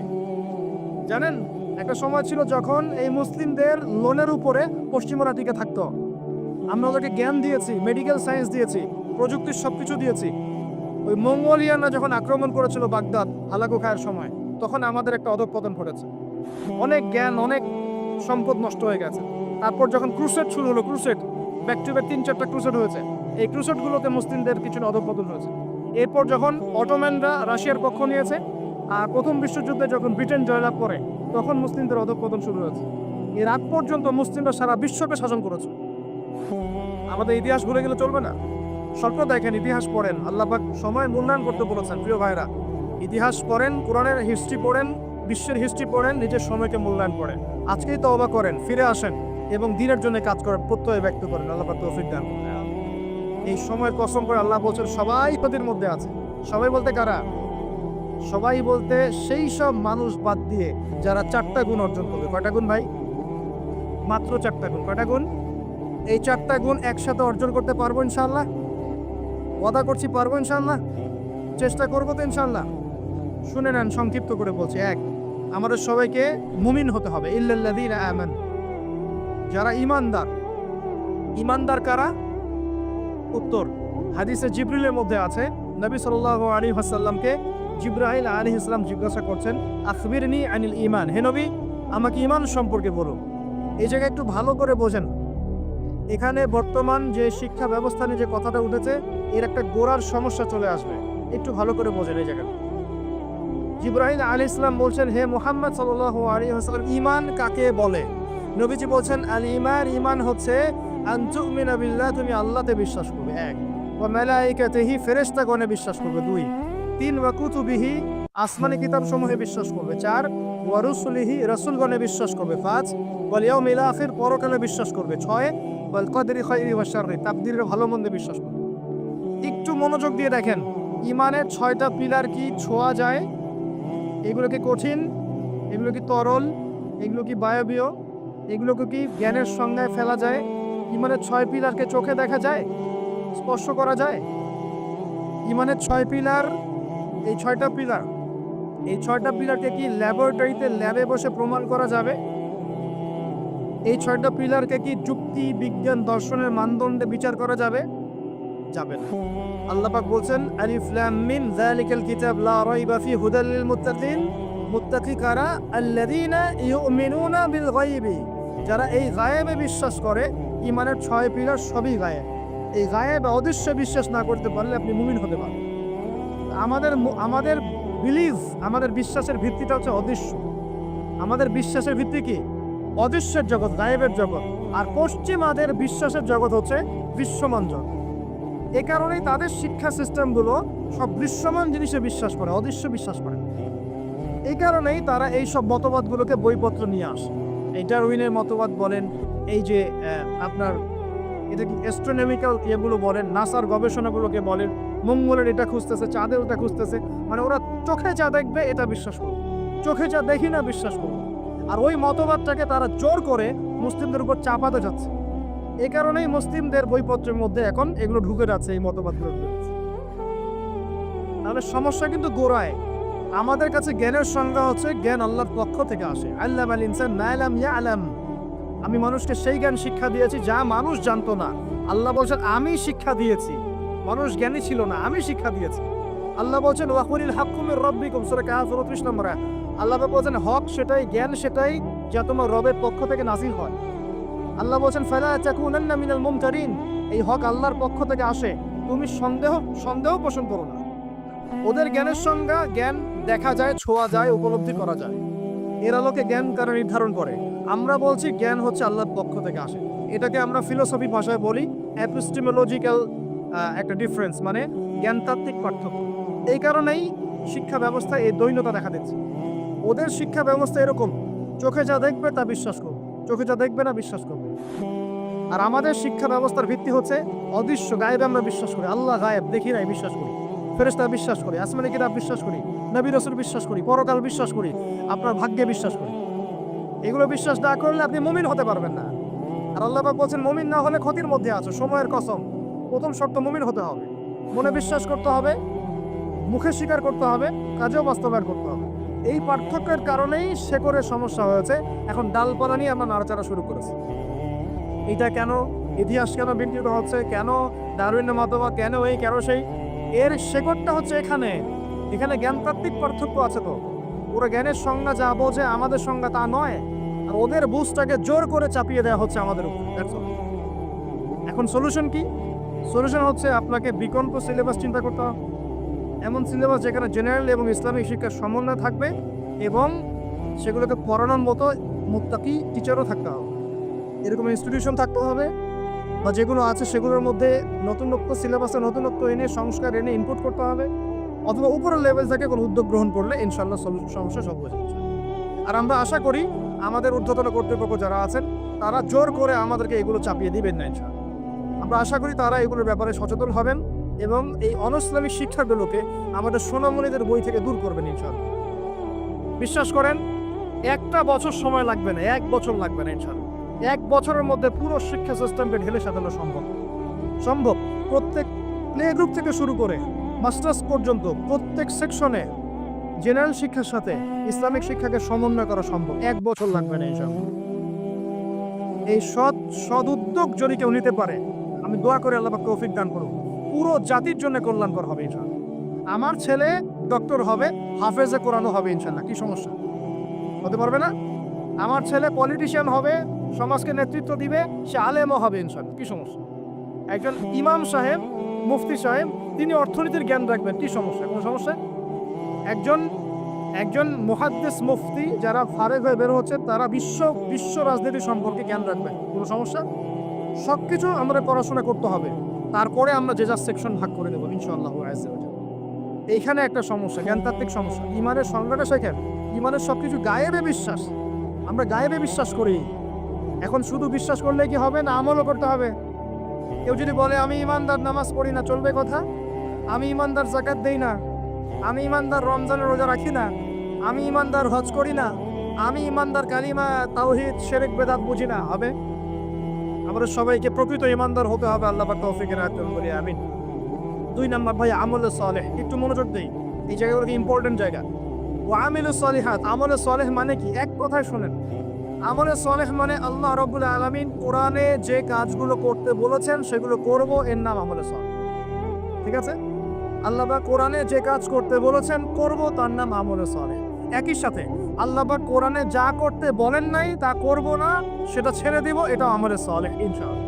জানেন? একটা সময় ছিল যখন এই মুসলিমদের লোনের উপরে পশ্চিমরা টিকে থাকতো। আমরা ওদেরকে জ্ঞান দিয়েছি, মেডিকেল সায়েন্স দিয়েছি, প্রযুক্তির সবকিছু দিয়েছি। ওই মঙ্গোলিয়ানরা যখন আক্রমণ করেছিল বাগদাদ হালাকু খায়ের সময়, তখন আমাদের একটা অধঃপতন ঘটেছে, অনেক জ্ঞান, অনেক সম্পদ নষ্ট হয়ে গেছে। তারপর যখন ক্রুসেড শুরু হলো, ক্রুসেড ব্যাক টু ব্যাক 3-4টা ক্রুসেড হয়েছে, এই ক্রুসেডগুলোতে মুসলিমদের কিছু অধঃপতন হয়েছে। এরপর যখন অটোম্যানরা রাশিয়ার পক্ষ নিয়েছে, আর প্রথম বিশ্বযুদ্ধে যখন ব্রিটেন জয়লাভ করে, তখন মুসলিমদের অধঃপতন শুরু হয়েছে। এর আগ পর্যন্ত মুসলিমরা সারা বিশ্বকে শাসন করেছে। আমাদের ইতিহাস ভুলে গেলে চলবে না। স্বপ্ন দেখেন, ইতিহাস পড়েন, আল্লাহ পাক সময় মূল্যায়ন করতে বলেছেন। প্রিয় ভাইরা, ইতিহাস পড়েন, কোরআনের হিস্ট্রি পড়েন, বিশ্বের হিস্ট্রি পড়েন, নিজের সময়কে মূল্যায়ন করেন। আজকেই তওবা করেন, ফিরে আসেন এবং দিনের জন্য কাজ করেন, প্রত্যয় ব্যক্ত করেন। আল্লাহ পাক তৌফিক দান করেন। এই সময় কসম করে আল্লাহ বলছেন সবাই পদের মধ্যে আছে। সবাই বলতে কারা? সবাই বলতে সেই সব মানুষ বাদ দিয়ে যারা 4টা গুণ অর্জন করবে। কয়টা গুণ ভাই? মাত্র 4টা গুণ। কয়টা গুণ? এই 4টা গুণ একসাথে অর্জন করতে পারবো ইনশাআল্লাহ? ওয়াদা করছি পারবো ইনশাআল্লাহ, চেষ্টা করবো তো ইনশাআল্লাহ। শুনে নেন, সংক্ষিপ্ত করে বলছি। 1, আমাদের সবাইকে মুমিন হতে হবে। ইল্লাল্লাযীনা আমানু, যারা ঈমানদার। ঈমানদার কারা? উত্তর হাদিসে জিবরিলের মধ্যে আছে, নবী সাল্লাল্লাহু আলাইহি ওয়াসাল্লামকে জিবরাইল আলাইহিস সালাম জিজ্ঞাসা করছেন, আখবিরনি আনিল ঈমান, হে নবী আমাকে ঈমান সম্পর্কে বলো। এই জায়গায় একটু ভালো করে বোঝেন, এখানে বর্তমান যে শিক্ষা ব্যবস্থা নিয়ে যে কথাটা উঠেছে, এর একটা গোড়ার সমস্যা চলে আসবে। একটু ভালো করে বোঝেন এই জায়গাটা। জিবরাইল আলাইহিস সালাম বলছেন, হে মুহাম্মদ সাল্লাল্লাহু আলাইহি ওয়াসাল্লাম, ঈমান কাকে বলে? নবীজি বলছেন, আল ঈমান, ঈমান হচ্ছে আন তুমিনা বিল্লাহ, তুমি আল্লাহতে বিশ্বাস করবে। 1, ওয়া মালাইকাতিহি, ফেরেশতাগণে বিশ্বাস করবে। 2, 3, ওয়া কুতুবিহি, আসমানি কিতাবসমূহে বিশ্বাস করবে। 4, ওয়া রুসুলিহি, রাসূলগণে বিশ্বাস করবে। 5, ওয়াল ইয়াউমিল আখির, পরকালে বিশ্বাস করবে। 6, ওয়াল কদরি খাইরি ওয়া শাররি, তাকদীরের ভালো মন্দে বিশ্বাস করবে। একটু মনোযোগ দিয়ে দেখেন, ঈমানের 6টা পিলার কি ছোঁয়া যায়? এগুলো কি কঠিন? এগুলো কি তরল? এগুলো কি বায়বীয়? এগুলোকে কি জ্ঞানের সংজ্ঞায় ফেলা যায়? ঈমানের 6 পিলারকে চোখে দেখা যায়, স্পর্শ করা যায়? ঈমানের 6 পিলার, এই 6টা পিলার, এই 6টা পিলারকে কি ল্যাবরেটরিতে ল্যাবে বসে প্রমাণ করা যাবে? এই 6টা পিলারকে কি যুক্তি, বিজ্ঞান, দর্শনের মানদণ্ডে বিচার করা যাবে? যাবে না। আল্লাহ পাক বলছেন, আলিফ লাম মিম যালিকাল কিতাব লা রাইবা ফি হুদাল লিল মুত্তাকিন, মুত্তাকি কারা? আল্লাযীনা ইউমিনুনা বিল গায়বি, যারা এই গায়েবে বিশ্বাস করে। ঈমানের 6 পিলার সবই গায়েব। এই গায়েবে অদৃশ্য বিশ্বাস না করতে পারলে আপনি মুমিন হতে পারবেন। আমাদের বিলিভ, আমাদের বিশ্বাসের ভিত্তিটা হচ্ছে অদৃশ্য। আমাদের বিশ্বাসের ভিত্তি কি? অদৃশ্যের জগৎ, গায়েবের জগৎ। আর পশ্চিমাদের বিশ্বাসের জগৎ হচ্ছে দৃশ্যমান জগৎ। এ কারণেই তাদের শিক্ষা সিস্টেমগুলো সব দৃশ্যমান জিনিসে বিশ্বাস করে, অদৃশ্য বিশ্বাস করে। এই কারণেই তারা এই সব মতবাদগুলোকে বইপত্র নিয়ে আসে। এই ডারউইনের মতবাদ বলেন, এই যে আপনার এটা কি অ্যাস্ট্রোনমিক্যাল এগুলো বলেন, নাসার গবেষণাগুলোকে বলেন, মঙ্গলের এটা খুঁজতেছে, চাঁদের ওটা খুঁজতেছে, মানে ওরা চোখে যা দেখবে এটা বিশ্বাস করবে। চোখে যা দেখি না বিশ্বাস করব। আর ওই মতবাদটাকে তারা জোর করে মুসলিমদের উপর চাপাতে যাচ্ছে। এই কারণেই মুসলিমদের বইপত্রের মধ্যে এখন এগুলো ঢুকে যাচ্ছে, এই মতবাদগুলো ঢুকে যাচ্ছে। তাহলে সমস্যা কিন্তু গোড়ায়। আমাদের কাছে জ্ঞানের সংজ্ঞা হচ্ছে জ্ঞান আল্লাহর পক্ষ থেকে আসে। আল্লামাল ইনসান মা লাম ইয়ালাম। আমি মানুষকে সেই জ্ঞান শিক্ষা দিয়েছি যা মানুষ জানতো না। আল্লাহ বলছেন আমি শিক্ষা দিয়েছি, মানুষ জ্ঞানী ছিল না, আমি শিক্ষা দিয়েছি। আল্লাহ বলছেন ওয়াকুলিল হাক্কু মির রাব্বিকুম, সূরা কাহফ ৩৯ নম্বর আয়াত। আল্লাহ বলছেন হক সেটাই, জ্ঞান সেটাই যা তোমার রবের পক্ষ থেকে নাযিল হয়। আল্লাহ বলছেন ফালা তাকুনান্না মিনাল মুমতারিন, এই হক আল্লাহর পক্ষ থেকে আসে, তুমি সন্দেহ পোষণ করো না। ওদের জ্ঞানের সংজ্ঞা জ্ঞান দেখা যায়, ছোঁয়া যায়, উপলব্ধি করা যায়, এর আলোকে জ্ঞান কারা নির্ধারণ করে। আমরা বলছি জ্ঞান হচ্ছে আল্লাহর পক্ষ থেকে আসে। এটাকে আমরা ফিলোসফি ভাষায় বলি এপিস্টেমোলজিক্যাল একটা ডিফারেন্স, মানে জ্ঞানতাত্ত্বিক পার্থক্য। এই কারণেই শিক্ষা ব্যবস্থায় এই দ্বৈন্যতা দেখা দিচ্ছে। ওদের শিক্ষা ব্যবস্থা এরকম, চোখে যা দেখবে তা বিশ্বাস করবে, চোখে যা দেখবে না বিশ্বাস করবে। আর আমাদের শিক্ষা ব্যবস্থার ভিত্তি হচ্ছে অদৃশ্য, গায়েবে আমরা বিশ্বাস করি। আল্লাহ গায়েব, দেখি নাই বিশ্বাস করি, ফেরেশতা বিশ্বাস করি, আসমানি কিতাব বিশ্বাস করি, নবী রাসূল বিশ্বাস করি, পরকাল বিশ্বাস করি, আপনার ভাগ্যে বিশ্বাস করি। এগুলো বিশ্বাস না করলে আপনি মুমিন হতে পারবেন না। আর আল্লাহ পাক বলছেন মুমিন না হলে ক্ষতির মধ্যে আছো, সময়ের কসম। প্রথম শর্ত মুমিন হতে হবে, মনে বিশ্বাস করতে হবে, মুখে স্বীকার করতে হবে, কাজেও বাস্তবায়ন করতে হবে। এই পার্থক্যের কারণেই শেকড়ের সমস্যা হয়েছে। এখন ডালপালা নিয়ে আমরা নাড়াচাড়া শুরু করেছি। এটা কেন, ইতিহাস কেন বিকৃত হচ্ছে, কেন ডারউইনের মতবাদ, কেন এই কেন সেই, এর শেকড়টা হচ্ছে এখানে। এখানে জ্ঞানতাত্ত্বিক পার্থক্য আছে। তো ওরা জ্ঞানের সংজ্ঞা যা বোঝে আমাদের সংজ্ঞা তা নয়, আর ওদের বুঝটাকে জোর করে চাপিয়ে দেওয়া হচ্ছে আমাদের উপর। এখন সলিউশন কি? সলিউশন হচ্ছে আপনাকে বিকল্প সিলেবাস চিন্তা করতে হবে, এমন সিলেবাস যেখানে জেনারেল এবং ইসলামিক শিক্ষার সমন্বয় থাকবে এবং সেগুলোকে পড়ানোর মতো মুত্তাকি টিচারও থাকতে হবে। এরকম ইনস্টিটিউশন থাকতে হবে, বা যেগুলো আছে সেগুলোর মধ্যে নতুনত্ব, সিলেবাসে নতুনত্ব এনে, সংস্কার এনে ইনপুট করতে হবে। অথবা উপরের লেভেল থেকে কোনো উদ্যোগ গ্রহণ করলে ইনশাল্লাহ সমস্যা সব হয়ে যাবে। আর আমরা আশা করি আমাদের ঊর্ধ্বতন কর্তৃপক্ষ যারা আছেন তারা জোর করে আমাদেরকে এগুলো চাপিয়ে দিবেন না ইনশাল্লাহ। আমরা আশা করি তারা এগুলোর ব্যাপারে সচেতন হবেন এবং এই অনইসলামিক শিক্ষাগুলোকে আমাদের সোনামণিদের বই থেকে দূর করবেন ইনশাল্লাহ। বিশ্বাস করেন, একটা বছর সময় লাগবে না, 1 বছর লাগবে না ইনশাল্লাহ। 1 বছরের মধ্যে পুরো শিক্ষা সিস্টেমকে ঢেলে সাজানো সম্ভব। প্রত্যেক প্লে গ্রুপ থেকে শুরু করে মাস্টার্স পর্যন্ত প্রত্যেক সেকশনে জেনারেল শিক্ষার সাথে ইসলামিক শিক্ষাকে সমন্বয় করা সম্ভব। 1 বছর লাগবে না ইনশাআল্লাহ। এই সৎ উদ্যোগ যদি কেউ নিতে পারে, আমি দোয়া করে আল্লাহ পাক তৌফিক দান করুন, পুরো জাতির জন্য কল্যাণকর হবে ইনশাআল্লাহ। আমার ছেলে ডক্টর হবে, হাফেজে কোরআনও হবে ইনশাআল্লাহ, কি সমস্যা? হতে পারবে না? আমার ছেলে পলিটিশিয়ান হবে, সমাজকে নেতৃত্ব দিবে, সে আলেমও হবে ইনশাআল্লাহ, কি সমস্যা? একজন ইমাম সাহেব, মুফতি সাহেব, তিনি অর্থনীতির জ্ঞান রাখবেন, কি সমস্যা? কোনো সমস্যা? একজন মুহাদ্দিস মুফতি যারা ফারেগ হয়ে বের হচ্ছে তারা বিশ্ব রাজনীতি সম্পর্কে জ্ঞান রাখবেন, কোনো সমস্যা? সবকিছু আমাদের পড়াশোনা করতে হবে, তারপরে আমরা যে যার সেকশন ভাগ করে দেবো ইনশাআল্লাহ। এইখানে একটা সমস্যা, জ্ঞানতাত্ত্বিক সমস্যা। ইমানের সংজ্ঞাটা শেখেন। ইমানের সবকিছু গায়েবে বিশ্বাস, আমরা গায়েবে বিশ্বাস করি। এখন শুধু বিশ্বাস করলে কি হবে না, আমলও করতে হবে। কেউ যদি বলে আমি ইমানদার, নামাজ পড়ি না, চলবে কথা? আমি ইমানদার, যাকাত দেই না, আমি ইমানদার, রমজানের রোজা রাখি না, আমি ইমানদার, হজ করি না, আমি ইমানদার, কালিমা তাওহীদ শিরক বেদাত বুঝি না, হবে? আমাদের সবাইকে প্রকৃত ইমানদার হতে হবে। আল্লাহ পাক তৌফিকের আয়াত বলি আমিন। 2 নাম্বার ভাই আমলে সালেহ, একটু মনোযোগ দেই, এই জায়গাগুলো কি ইম্পর্টেন্ট জায়গা। ওয়া আমিলুস সালিহাত, আমলে সালেহ মানে কি? এক কথায় শুনেন, আমলে সালেহ মানে আল্লাহ রাব্বুল আলামিন কোরআনে যে কাজগুলো করতে বলেছেন সেগুলো করব, এর নাম আমলে সালেহ। ঠিক আছে? আল্লাহ পাক কোরআনে যে কাজ করতে বলেছেন করব, তার নাম আমলে সালেহ। একই সাথে আল্লাহ পাক কোরআনে যা করতে বলেন নাই তা করব না, সেটা ছেড়ে দিব, এটা আমলে সালেহ ইনশাআল্লাহ।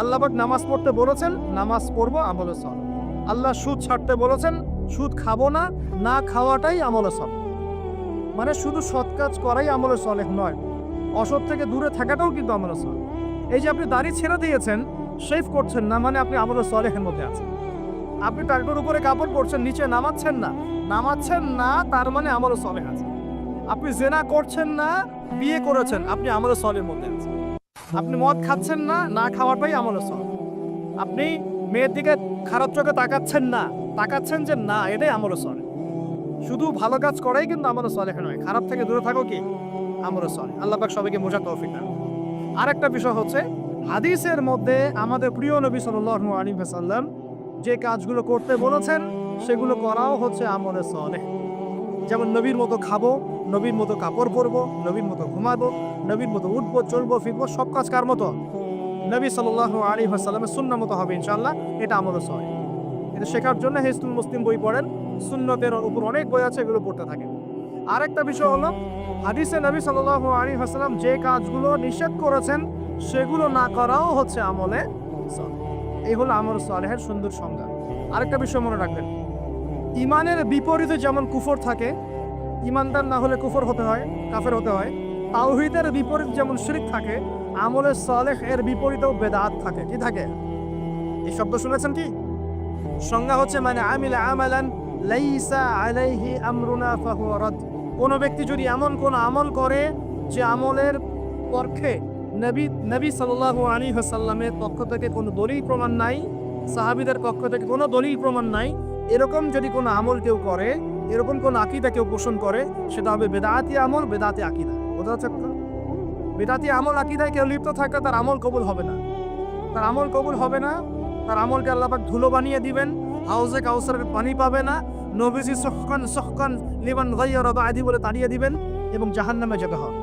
আল্লাহ পাক নামাজ পড়তে বলেছেন, নামাজ পড়ব, আমলে সালেহ। আল্লাহ সুদ ছাড়তে বলেছেন, সুদ খাবো না, না খাওয়াটাই আমলে সালেহ। মানে শুধু সৎ কাজ করাই আমলে সালেহ নয়, অসৎ থেকে দূরে থাকাটাও কিন্তু আমলে সালেহ। এই যে আপনি দাড়ি ছেড়ে দিয়েছেন, শেভ করছেন না, মানে আপনি আমলে সালেহের মধ্যে আছেন। আপনি টাকটোর উপরে কাপড় পরছেন, নিচে নামাচ্ছেন না, তার মানে আমলে সালেহ আছে। আপনি জেনা করছেন না, বিয়ে করেছেন, আপনি আমলে সালেহের মধ্যে আছেন। আপনি মদ খাচ্ছেন না, না খাওয়াটাই আমলে সালেহ। আপনি মেয়ের দিকে খারাপ চোখে তাকাচ্ছেন যে না, এটাই আমলে সালেহ। শুধু ভালো কাজ করাই কিন্তু আমলে সালেহ নয়, খারাপ থেকে দূরে থাকো কি আমলে সালেহ। আল্লাহ পাক সবাইকে বোঝার তৌফিক দান। আরেকটা বিষয় হচ্ছে হাদিসের মধ্যে আমাদের প্রিয় নবী সাল্লাল্লাহু আলাইহি ওয়াসাল্লাম যে কাজগুলো করতে বলেছেন সেগুলো করাও হচ্ছে আমলে সালেহ। যেমন নবীর মতো খাবো, নবীর মতো কাপড় পরবো, নবীর মতো ঘুমাবো, নবীর মতো উঠবো, চলবো, ফিরবো, সব কাজ কার মতো? নবী সাল্লাল্লাহু আলাইহি ওয়াসাল্লামের সুন্নাহ মতো হবে ইনশাআল্লাহ। এটা আমলে সালেহ। এটা শেখার জন্য হিসনুল মুসলিম বই পড়েন, সুন্নতের উপর অনেক বই আছে, এগুলো পড়তে থাকেন। আরেকটা বিষয় হলো হাদিসে নবী সাল্লাল্লাহু আলাইহি ওয়াসাল্লাম যে কাজগুলো নিষেধ করেছেন সেগুলো না করাও হচ্ছে আমলে সালেহ। এই হলো আমলে সালেহের সুন্দর সংজ্ঞা। আরেকটা বিষয় মনে রাখবেন, ইমানের বিপরীতে যেমন কুফর থাকে, ইমানদার না হলে কুফর হতে হয়, কাফের হতে হয়। তাওহীদের বিপরীত যেমন শিরক থাকে, আমলে সালেহ এর বিপরীতেও বেদাত থাকে। কি থাকে? এই শব্দ শুনেছেন কি? সংজ্ঞা হচ্ছে মানে আমিলা আমালান লাইসা আলাইহি আমরুনা ফাহুয়া রাদ। কোন ব্যক্তি যদি এমন কোন আমল করে যে আমলের পক্ষে নবী সাল্লাল্লাহু আলাইহি ওয়াসাল্লামের পক্ষ থেকে কোনো দলিল প্রমাণ নাই, সাহাবীদের পক্ষ থেকে কোনো দলিল প্রমাণ নাই, এরকম যদি কোনো আমল কেউ করে, এরকম কোন আকীদা কেউ পোষণ করে, সেটা হবে বেদাতি আমল, বেদাতি আকীদা। বোঝা যাচ্ছে? বেদাতি আমল আকীদায় কেউ লিপ্ত থাকলে তার আমল কবুল হবে না, তার আমল কবুল হবে না। তার আমলকে আল্লাহ পাক ধুলো বানিয়ে দিবেন, হাউজে কাউসারের পানি পাবে না, নবীজি সহকান লিমান গায়্যারা বাদি বলে তাড়িয়ে দিবেন এবং জাহান্নামে যেতে হবে।